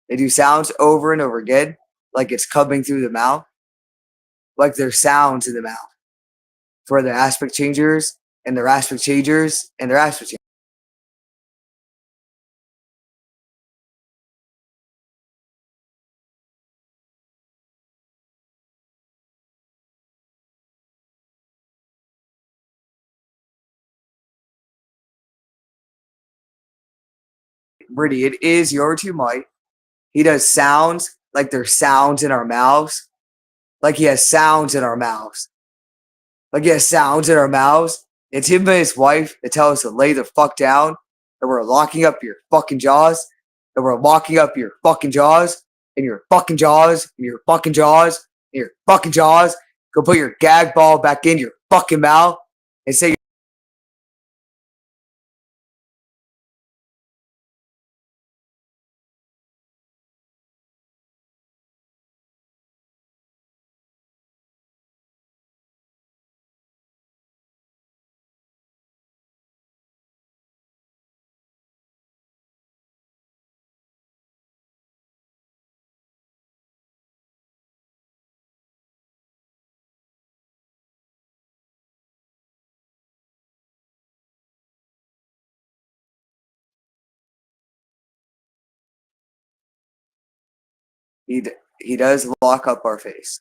They do sounds over and over again, like it's coming through the mouth, like there's sounds in the mouth for their aspect changers and their aspect changers and their aspect changers. Brittany, it is your two might. He does sounds like there's sounds in our mouths, like he has sounds in our mouths, like he has sounds in our mouths. It's him and his wife that tell us to lay the fuck down, that we're locking up your fucking jaws, that we're locking up your fucking jaws, and your fucking jaws, and your fucking jaws, and your fucking jaws. Go put your gag ball back in your fucking mouth and say, he does lock up our face.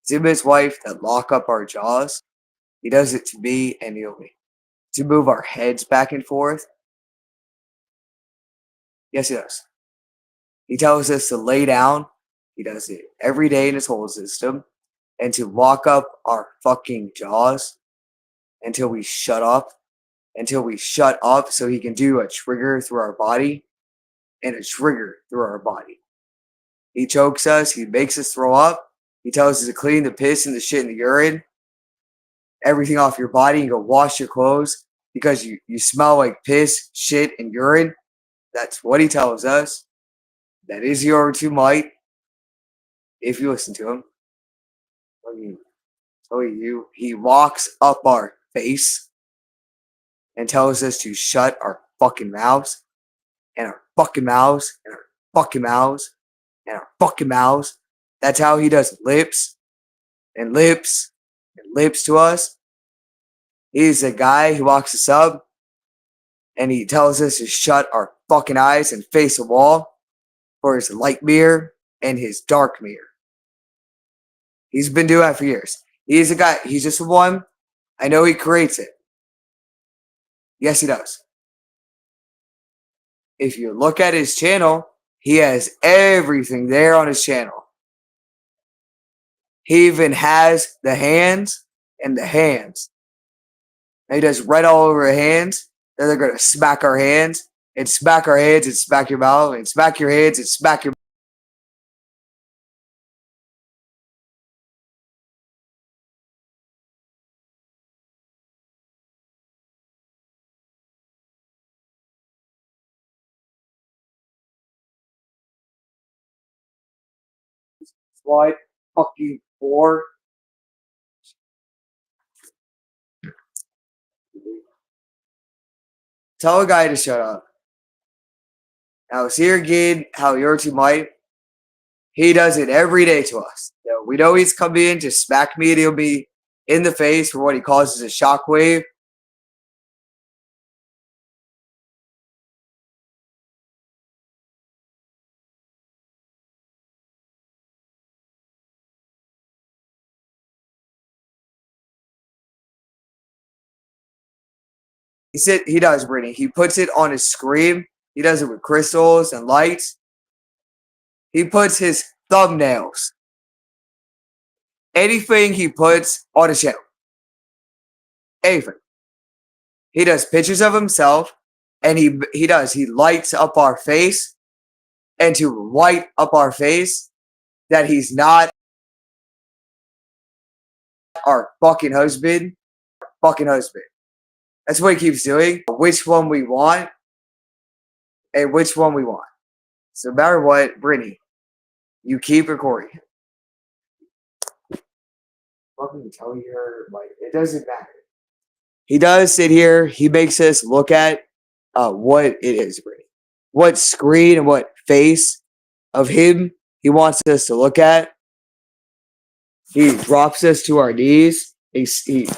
It's him and his wife that lock up our jaws. He does it to me and Naomi. To move our heads back and forth. Yes, he does. He tells us to lay down. He does it every day in his whole system. And to lock up our fucking jaws until we shut up. Until we shut up so he can do a trigger through our body and a trigger through our body. He chokes us. He makes us throw up. He tells us to clean the piss and the shit and the urine, everything off your body, and go wash your clothes because you smell like piss, shit, and urine. That's what he tells us. That is your two might, if you listen to him. He walks up our face and tells us to shut our fucking mouths, and our fucking mouths, and our fucking mouths, and our fucking mouths. That's how he does lips and lips and lips to us. He's a guy who walks us up and he tells us to shut our fucking eyes and face a wall for his light mirror and his dark mirror. He's been doing that for years. He's a guy, he's just one. I know he creates it. Yes, he does. If you look at his channel, he has everything there on his channel. He even has the hands and the hands. And he does red all over our hands. Then they're going to smack our hands and smack our hands and smack your mouth and smack your hands and smack your slide fucking four. Tell a guy to shut up. Now, see again how your two might. He does it every day to us. So we know he's come in to smack me and he'll be in the face for what he causes a shockwave. He does, Brittany. He puts it on his screen. He does it with crystals and lights. He puts his thumbnails. Anything he puts on his channel. Anything. He does pictures of himself, and he lights up our face, and to light up our face that he's not our fucking husband. Fucking husband. That's what he keeps doing. Which one we want and which one we want. So no matter what, Brittany, you keep recording. Fucking telling her, like, it doesn't matter. He does sit here. He makes us look at what it is, Brittany. What screen and what face of him he wants us to look at. He drops us to our knees.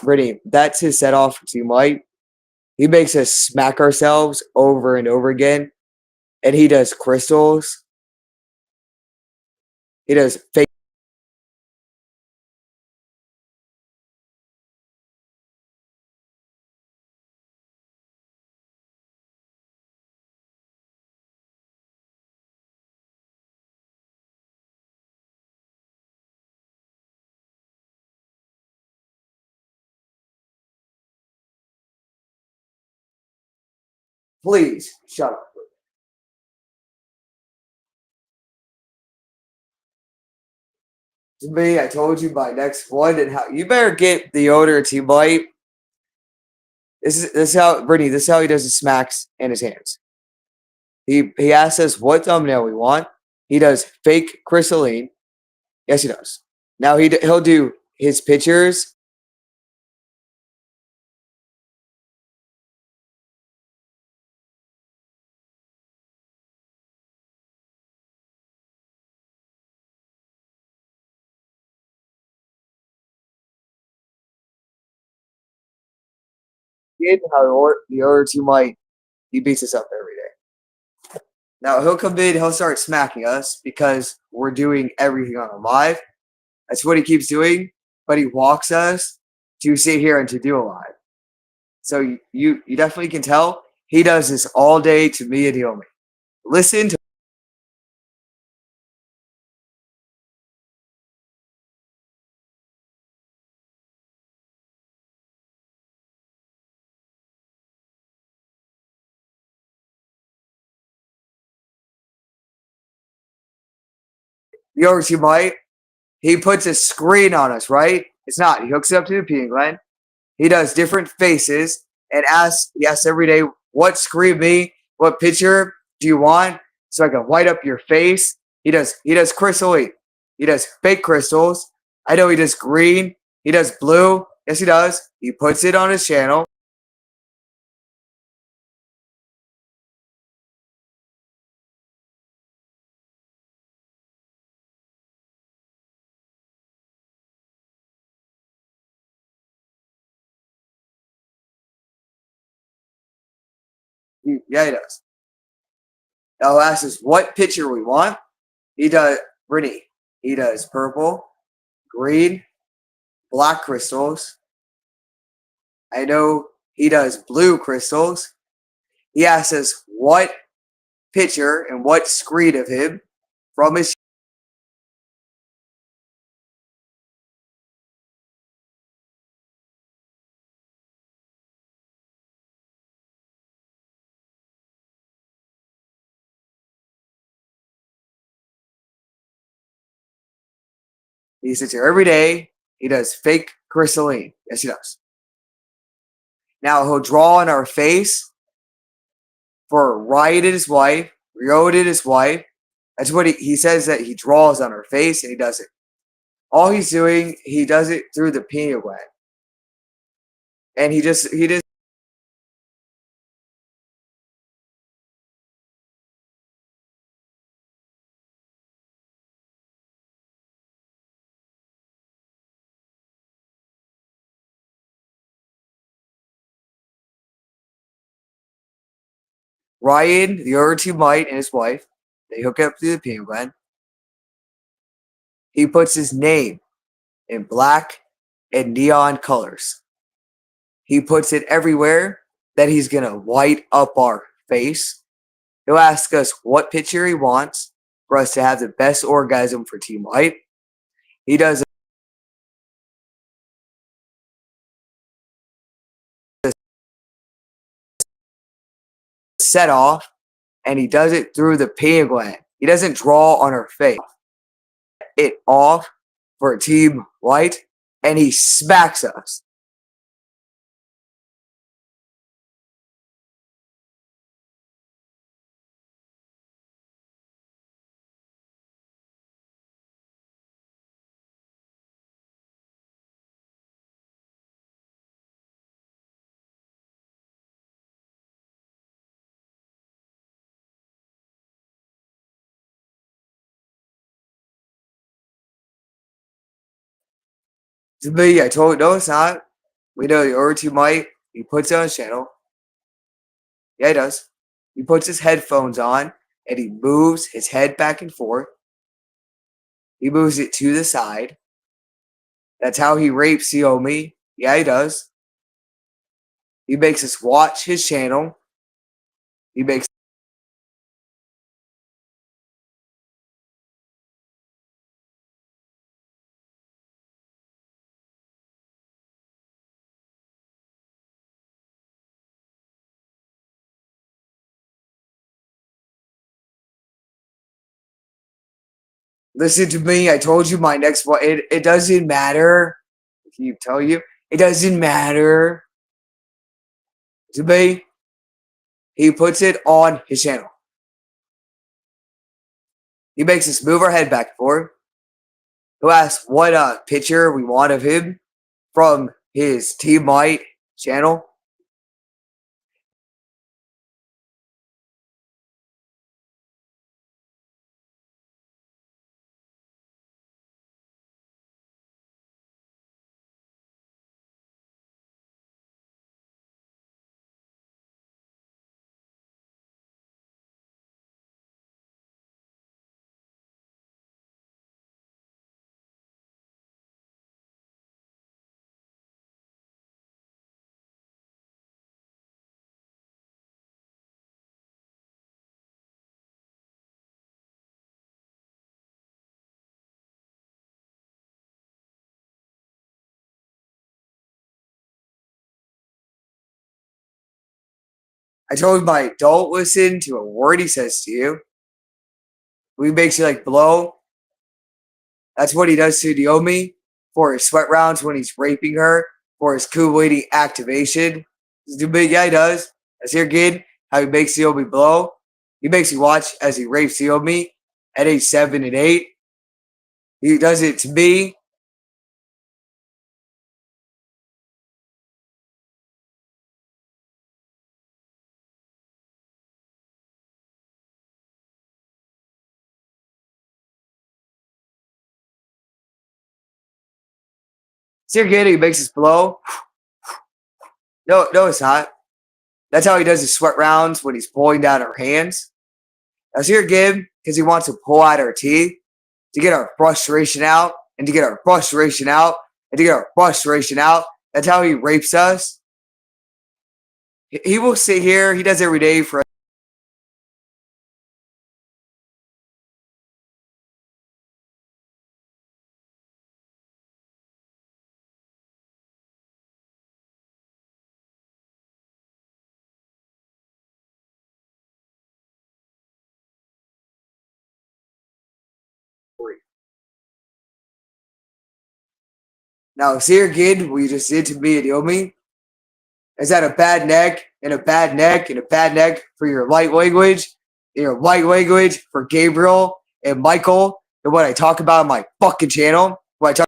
Brittany, that's his set off to Mike. He makes us smack ourselves over and over again. And he does crystals. He does fake. Please shut up. To me, I told you by next one, and how you better get the owner to bite. This is how Brittany. This is how he does his smacks in his hands. He asks us what thumbnail we want. He does fake crystalline. Yes, he does. Now he'll do his pictures. How the order two might he beats us up every day. Now he'll come in, he'll start smacking us because we're doing everything on a live. That's what he keeps doing, but he walks us to sit here and to do a live. So you definitely can tell he does this all day to me and he only. Listen to the overseas might. He puts a screen on us, right? It's not. He hooks it up to the peeing gland. He does different faces and asks every day, what screen me? What picture do you want? So I can white up your face. He does crystal. He does fake crystals. I know he does green. He does blue. Yes, he does. He puts it on his channel. Yeah, he does. Now he'll ask us what picture we want. He does Brittany. He does purple, green, black crystals. I know he does blue crystals. He asks us what picture and what screen of him from his. He sits here every day. He does fake crystalline. Yes, he does. Now he'll draw on our face for Riot and his wife, Riot and his wife. That's what he says that he draws on our face and he does it. All he's doing, he does it through the pineal gland. And he just Ryan, the other two might, and his wife, they hook up through the pineal gland. He puts his name in black and neon colors. He puts it everywhere that he's gonna white up our face. He'll ask us what picture he wants for us to have the best orgasm for Team White. He does a set off and he does it through the pineal gland. He doesn't draw on our face. It off for Team White and he smacks us. To me, I told no, it's not. We know the other two might. He puts it on his channel. Yeah, he does. He puts his headphones on and he moves his head back and forth. He moves it to the side. That's how he rapes Xiaomi. Yeah, he does. He makes us watch his channel. He makes listen to me. I told you my next one. It doesn't matter. I keep telling you, it doesn't matter to me. He puts it on his channel. He makes us move our head back and forth. He'll ask what picture we want of him from his Team White channel. I told my don't listen to a word he says to you. He makes you like blow. That's what he does to Naomi for his sweat rounds when he's raping her for his Kuwaiti activation. This big guy does. As here again, how he makes Naomi blow. He makes you watch as he rapes Naomi at age 7 and 8. He does it to me. See again, he makes us blow. No, it's not. That's how he does his sweat rounds when he's pulling down our hands. Now, see again, because he wants to pull out our teeth to get our frustration out and to get our frustration out and to get our frustration out. That's how he rapes us. He will sit here. He does every day for. Now, see again, what you just did to me and Yomi. Is that a bad neck and a bad neck and a bad neck for your light language, and your light language for Gabriel and Michael, and what I talk about on my fucking channel. What I talk.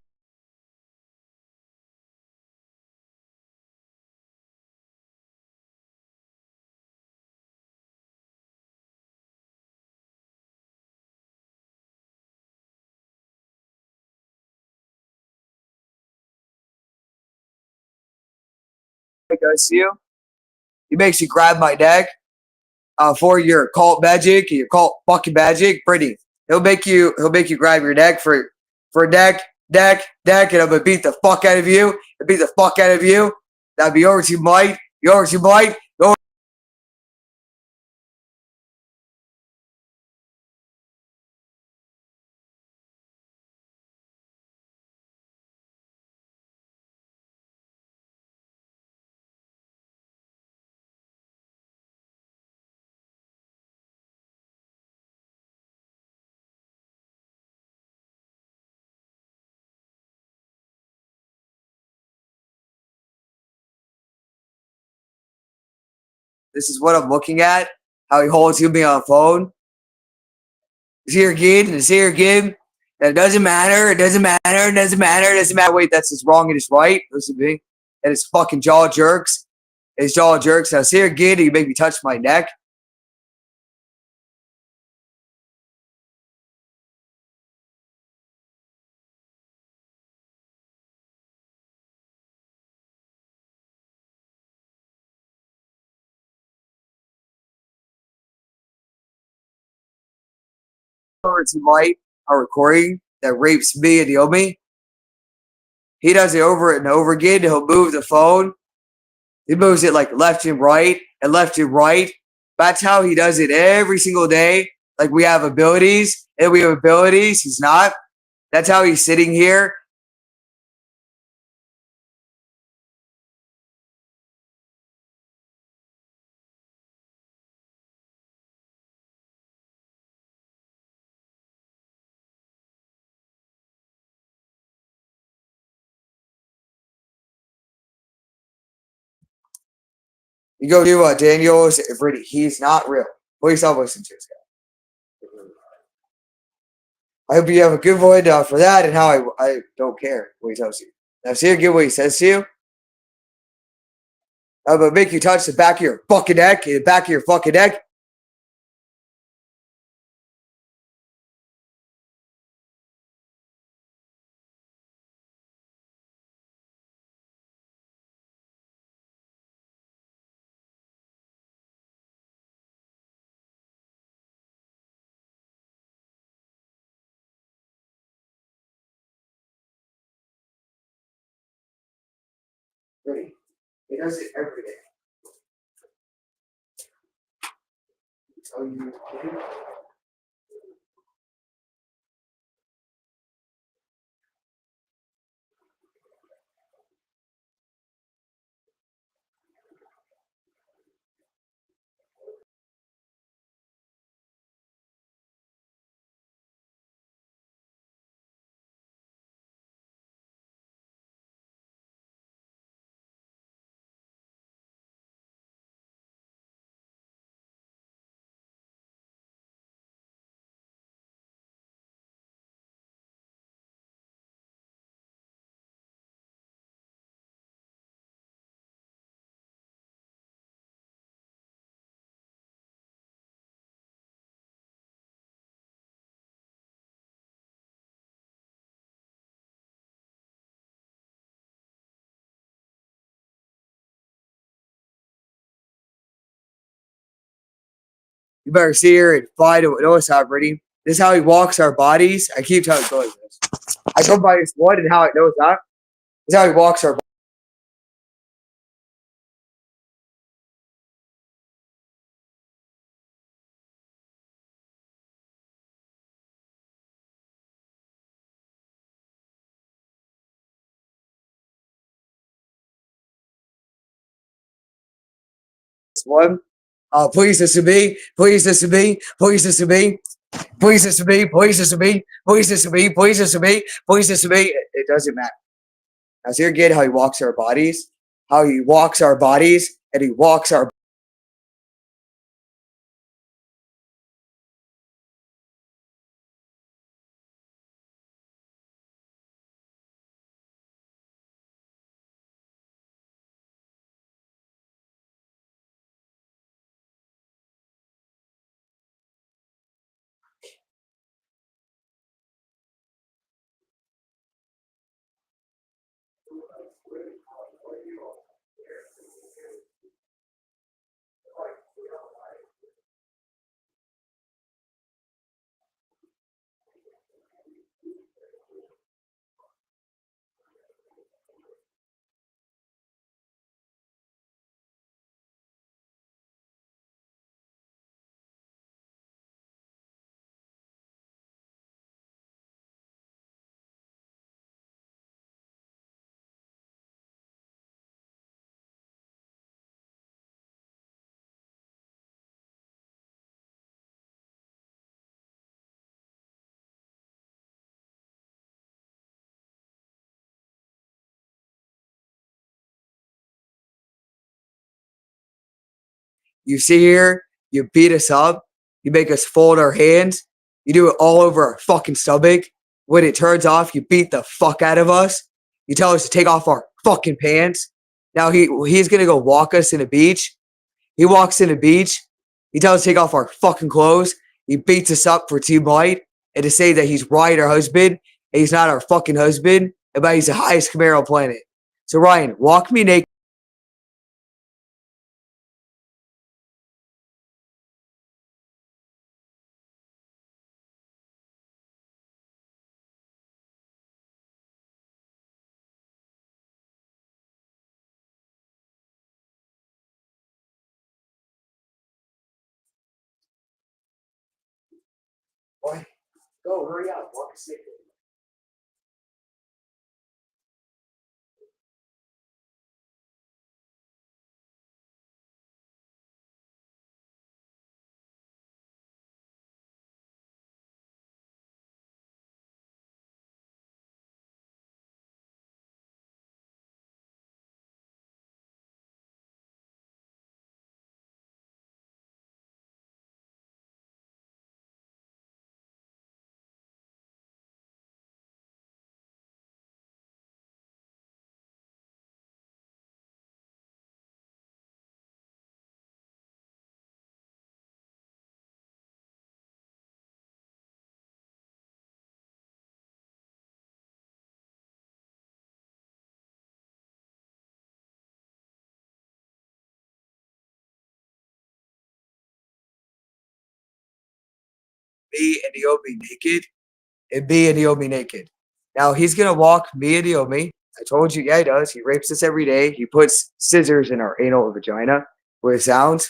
Does to you. He makes you grab my neck for your cult magic, your cult fucking magic. Pretty. He'll make you grab your neck for neck, and I'm gonna beat the fuck out of you. And beat the fuck out of you. That'd be over to Mike. You over to Mike. This is what I'm looking at. How he holds me on the phone. Is here again? Is here again? It doesn't matter. It doesn't matter. It doesn't matter. It doesn't matter. Wait, that's his wrong and his right. Listen to me. And his fucking jaw jerks. His jaw jerks. Now, see again. You make me touch my neck. Over to Mike, a recording that rapes me and Yomi. He does it over and over again. He'll move the phone. He moves it like left and right and left and right. That's how he does it every single day. Like we have abilities and we have abilities. He's not. That's how he's sitting here. You go to Daniels. He's not real. Please don't listen to this guy. I hope you have a good one for that and how I don't care what he tells you. Now, see again what he says to you. I'm going to make you touch the back of your fucking neck, the back of your fucking neck. Ready? He does it every day. Tell you. You better see here and fly to Noah's property. This is how he walks our bodies. I keep telling you this. I go by this one and how I know that. This is how he walks our one. Please listen to me. Please listen to me. Please listen to me. Please listen to me. Please listen to me. Please listen to me. Please listen to me. Please listen to me. It doesn't matter. Now, so you get how he walks our bodies, how he walks our bodies, and he walks our. You see here, you beat us up, you make us fold our hands, you do it all over our fucking stomach. When it turns off, you beat the fuck out of us. You tell us to take off our fucking pants. Now he's gonna go walk us in the beach. He walks in the beach. He tells us to take off our fucking clothes. He beats us up for Team White and to say that he's Ryan, our husband, and he's not our fucking husband, but he's the highest Camaro on the planet. So Ryan, walk me naked. Boy, go, hurry up, walk us naked. Me and Naomi naked, and me and Naomi naked. Now he's gonna walk me and Naomi. I told you, yeah, he does. He rapes us every day. He puts scissors in our anal vagina with sounds.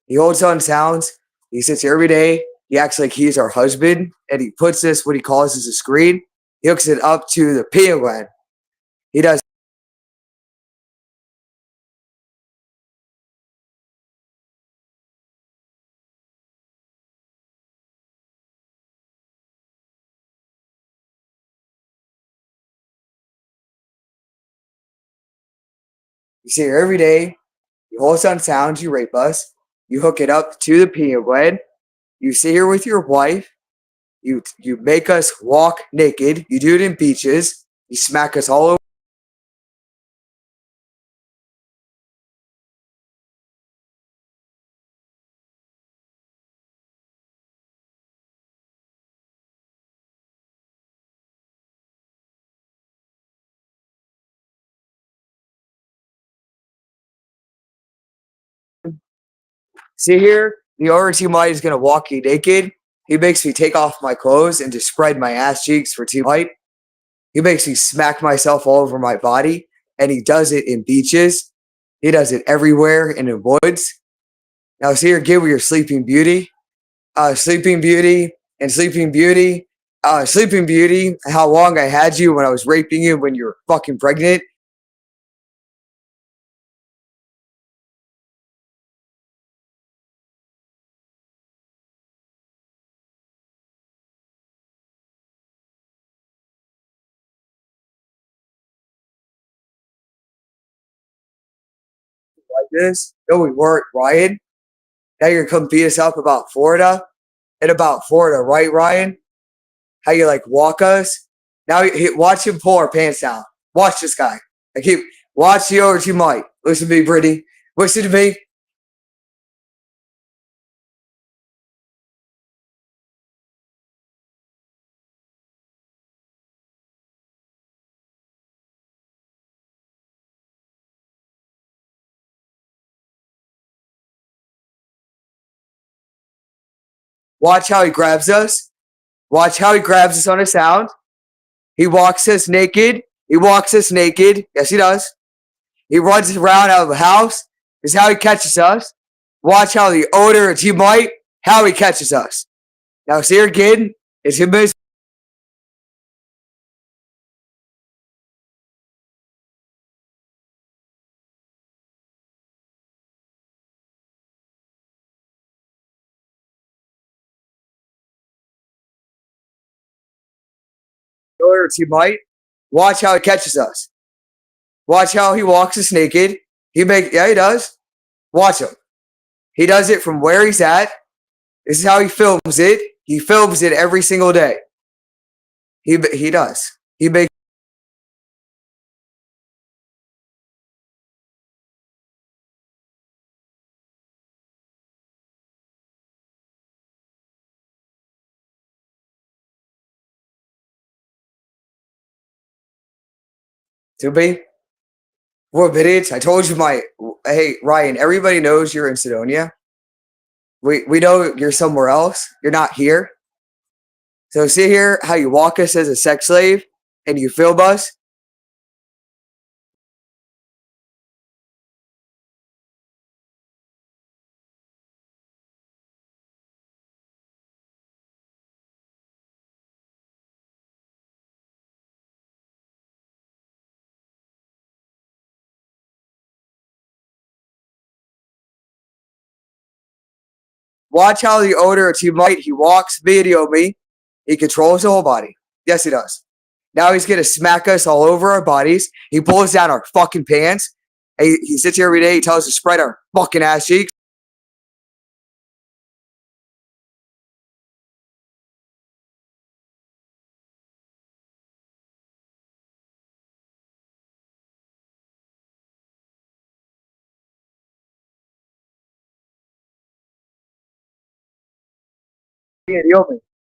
He holds on sounds. He sits here every day. He acts like he's our husband, and he puts this what he calls as a screen. He hooks it up to the pineal gland. He does. You sit here every day. You hold on sounds. You rape us. You hook it up to the pineal gland. You sit here with your wife. You make us walk naked. You do it in beaches. You smack us all over. Sit here. The other Team White is gonna walk you naked. He makes me take off my clothes and just spread my ass cheeks for Team White. He makes me smack myself all over my body, and he does it in beaches. He does it everywhere in the woods. Now, see here, give with your Sleeping Beauty. Sleeping Beauty and Sleeping Beauty. Sleeping Beauty, how long I had you when I was raping you when you were fucking pregnant. Like this. No, we weren't, Ryan. Now you're gonna come beat us up about Florida and about Florida, right, Ryan? How you like walk us? Now watch him pull our pants down. Watch this guy. I keep watch the over to Mike. Listen to me, Brittany. Listen to me. Watch how he grabs us. Watch how he grabs us on a sound. He walks us naked. He walks us naked. Yes, he does. He runs around out of the house. This is how he catches us. Watch how the odor of T-Mite, how he catches us. Now, see here again. It's him. Odor of T-Mite. Watch how he catches us. Watch how he walks us naked. Yeah, he does. Watch him. He does it from where he's at. This is how he films it. He films it every single day. He does. He makes to be. What minutes? I told you my. Hey Ryan, everybody knows you're in Sedonia. We know you're somewhere else. You're not here. So see here how you walk us as a sex slave and you film us. Watch how the odor he might. He walks video me. He controls the whole body. Yes, he does. Now he's gonna smack us all over our bodies. He pulls down our fucking pants. He sits here every day. He tells us to spread our fucking ass cheeks.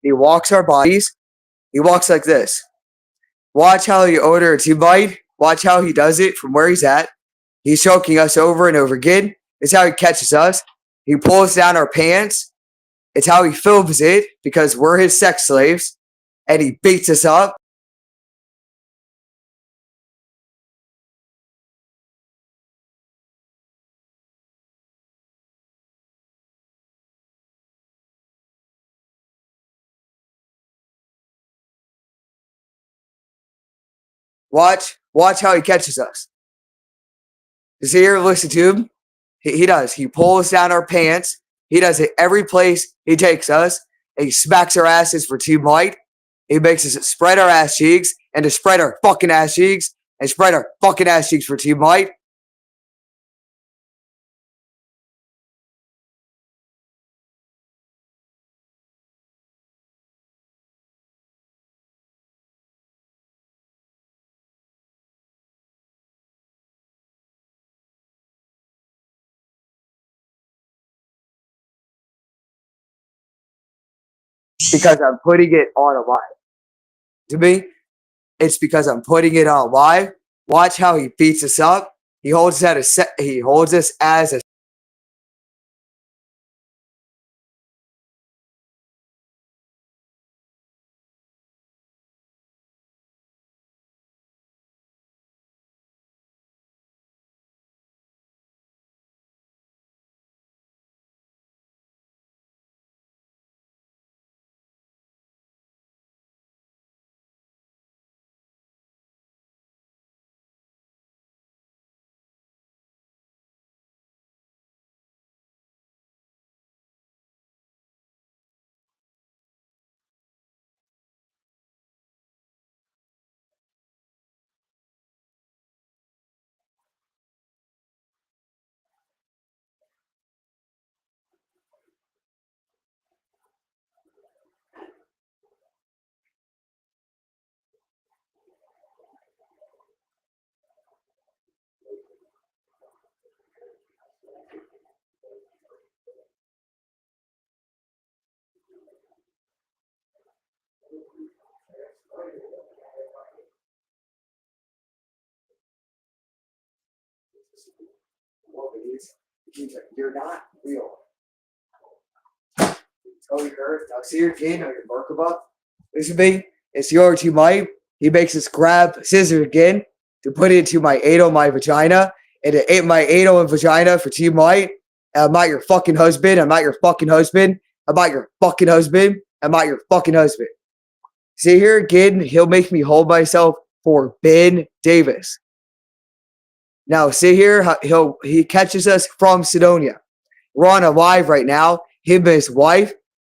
He walks our bodies. He walks like this. Watch how the odor he bite. Watch how he does it from where he's at. He's choking us over and over again. It's how he catches us. He pulls down our pants. It's how he films it because we're his sex slaves. And he beats us up. Watch how he catches us. You see here, listen to him. He does. He pulls down our pants. He does it every place he takes us. And he smacks our asses for Team White. He makes us spread our ass cheeks and to spread our fucking ass cheeks and spread our fucking ass cheeks for Team White. Because I'm putting it on a live. To me, it's because I'm putting it on live. Watch how he beats us up. He holds us as a You're not real. Oh, you heard? Now see your kid, now your Merkaba. Listen to me. It's your to my. He makes us grab scissors again to put it into my anal, my vagina, and to ate my anal and vagina for Team White. I'm not your fucking husband. I'm not your fucking husband. I'm not your fucking husband. I'm not your fucking husband. See here again, he'll make me hold myself for Ben Davis. Now, see here, he catches us from Sidonia. We're on a live right now. Him and his wife.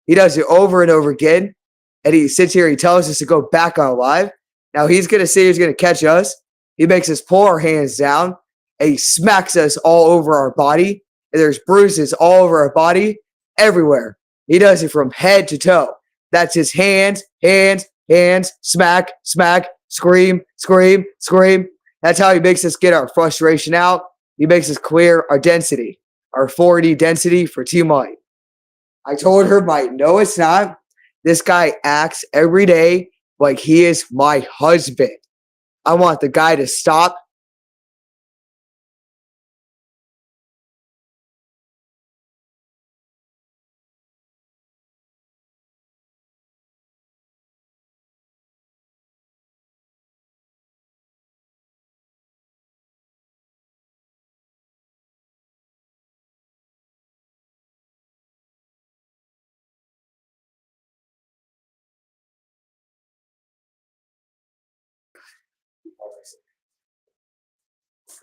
He does it over and over again. And he sits here, he tells us to go back on live. Now he's gonna say he's gonna catch us. He makes us pull our hands down and he smacks us all over our body. And there's bruises all over our body, everywhere. He does it from head to toe. That's his hands, hands, hands, smack, smack, scream, scream, scream. That's how he makes us get our frustration out. He makes us clear our density, our 4D density for Team White. I told her, Mike, no, it's not. This guy acts every day like he is my husband. I want the guy to stop.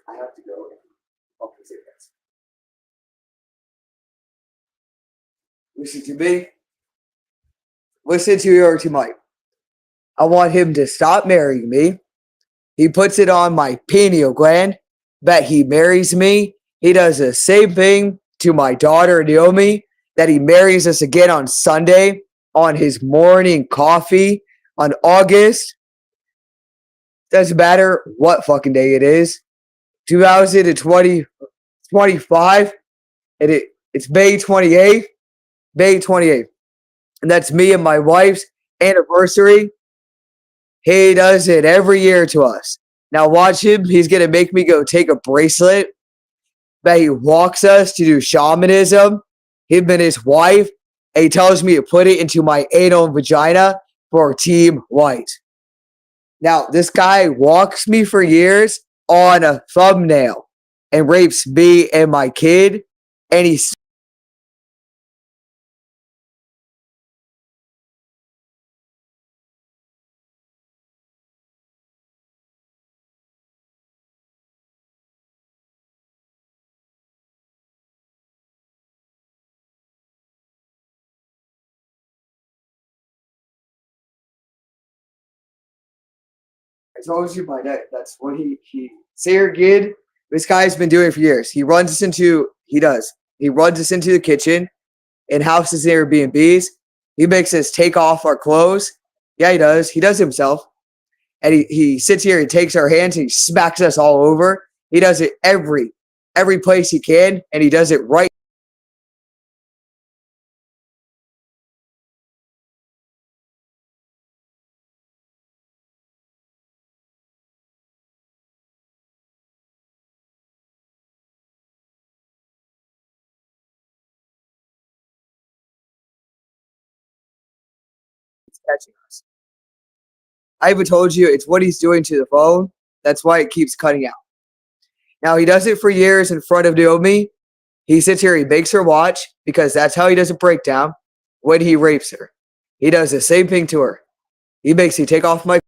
I have to go. Listen to me. Listen to your to Mike. I want him to stop marrying me. He puts it on my pineal gland that he marries me. He does the same thing to my daughter Naomi, that he marries us again on Sunday on his morning coffee on August. Doesn't matter what fucking day it is. 2025, and it's May 28th. May 28th. And that's me and my wife's anniversary. He does it every year to us. Now watch him. He's gonna make me go take a bracelet that he walks us to do shamanism. Him and his wife. And he tells me to put it into my anal and vagina for Team White. Now this guy walks me for years on a thumbnail and rapes me and my kid, and he's I told you by that. That's what he Sayer Gid. This guy's been doing it for years. He runs us into the kitchen in houses and Airbnbs. He makes us take off our clothes. Yeah, he does. He does it himself. And he sits here, he takes our hands and he smacks us all over. He does it every place he can, and he does it right. He's catching us. I even told you it's what he's doing to the phone. That's why it keeps cutting out. Now he does it for years in front of Naomi. He sits here, he makes her watch because that's how he does a breakdown when he rapes her. He does the same thing to her. He makes me take off my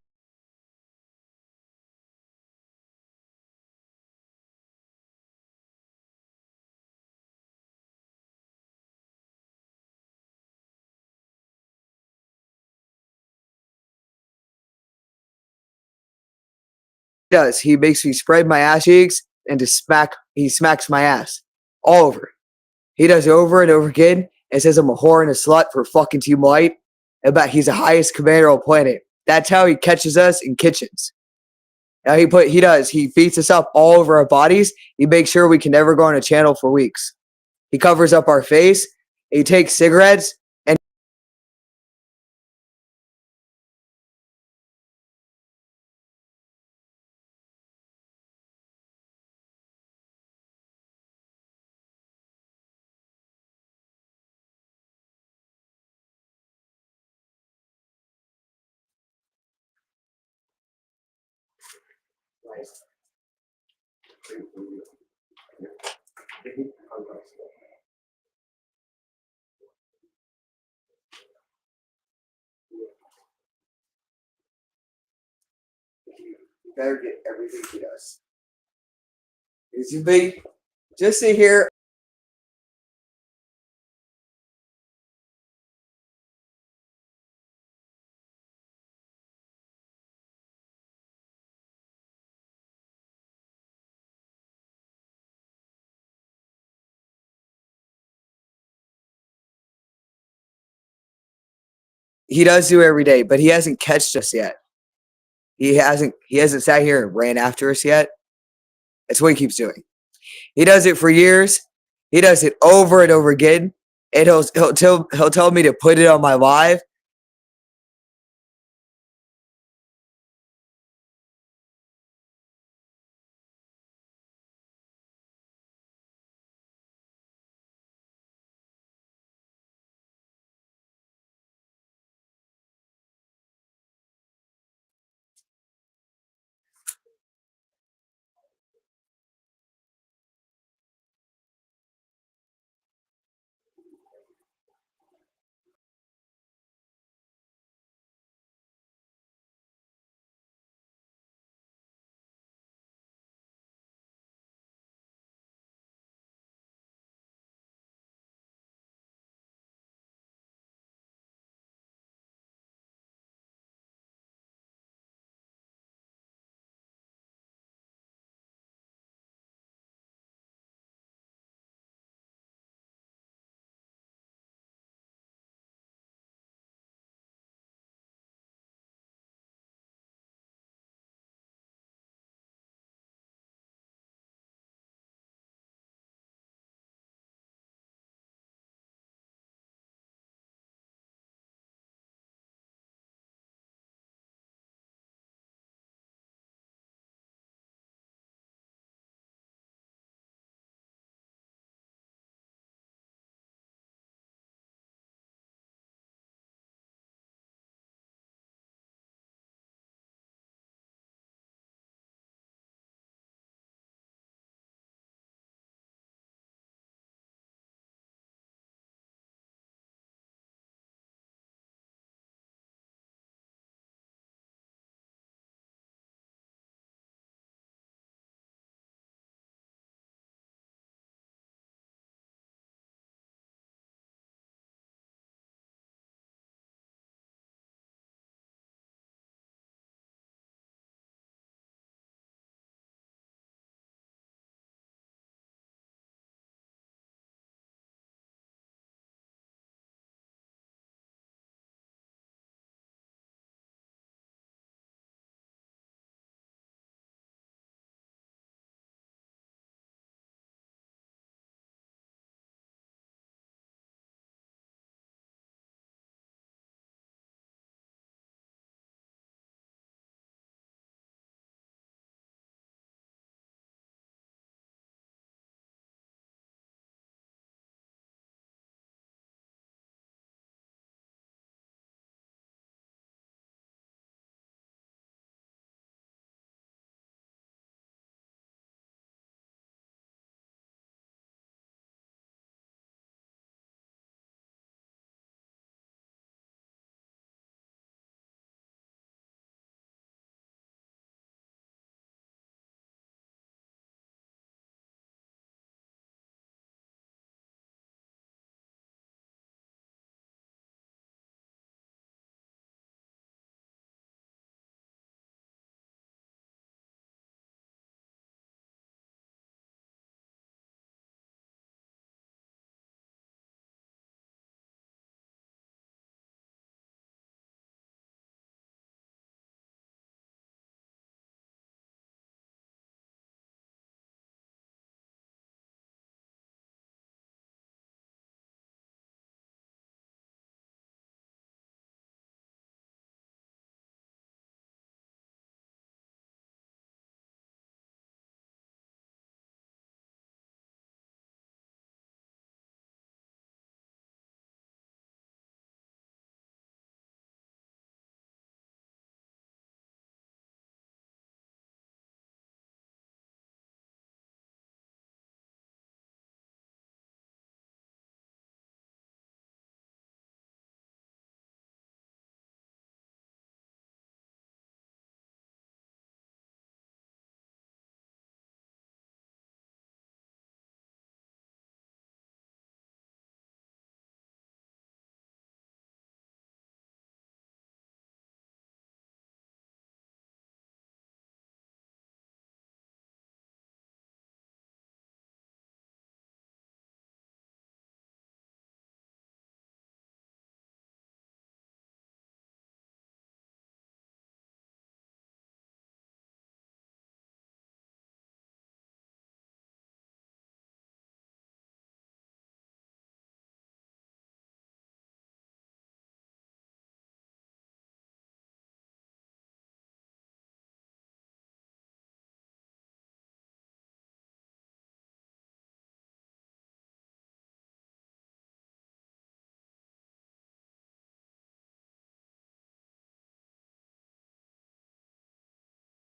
does. He makes me spread my ass cheeks and to smack he smacks my ass all over. He does it over and over again and says I'm a whore and a slut for fucking Team White and that he's the highest commander on the planet. That's how he catches us in kitchens. Now he beats us up all over our bodies. He makes sure we can never go on a channel for weeks. He covers up our face. He takes cigarettes Better get everything he does. Because you be just sit here. He does do every day, but he hasn't catched us yet. He hasn't sat here and ran after us yet. That's what he keeps doing. He does it for years. He does it over and over again. And he'll tell me to put it on my live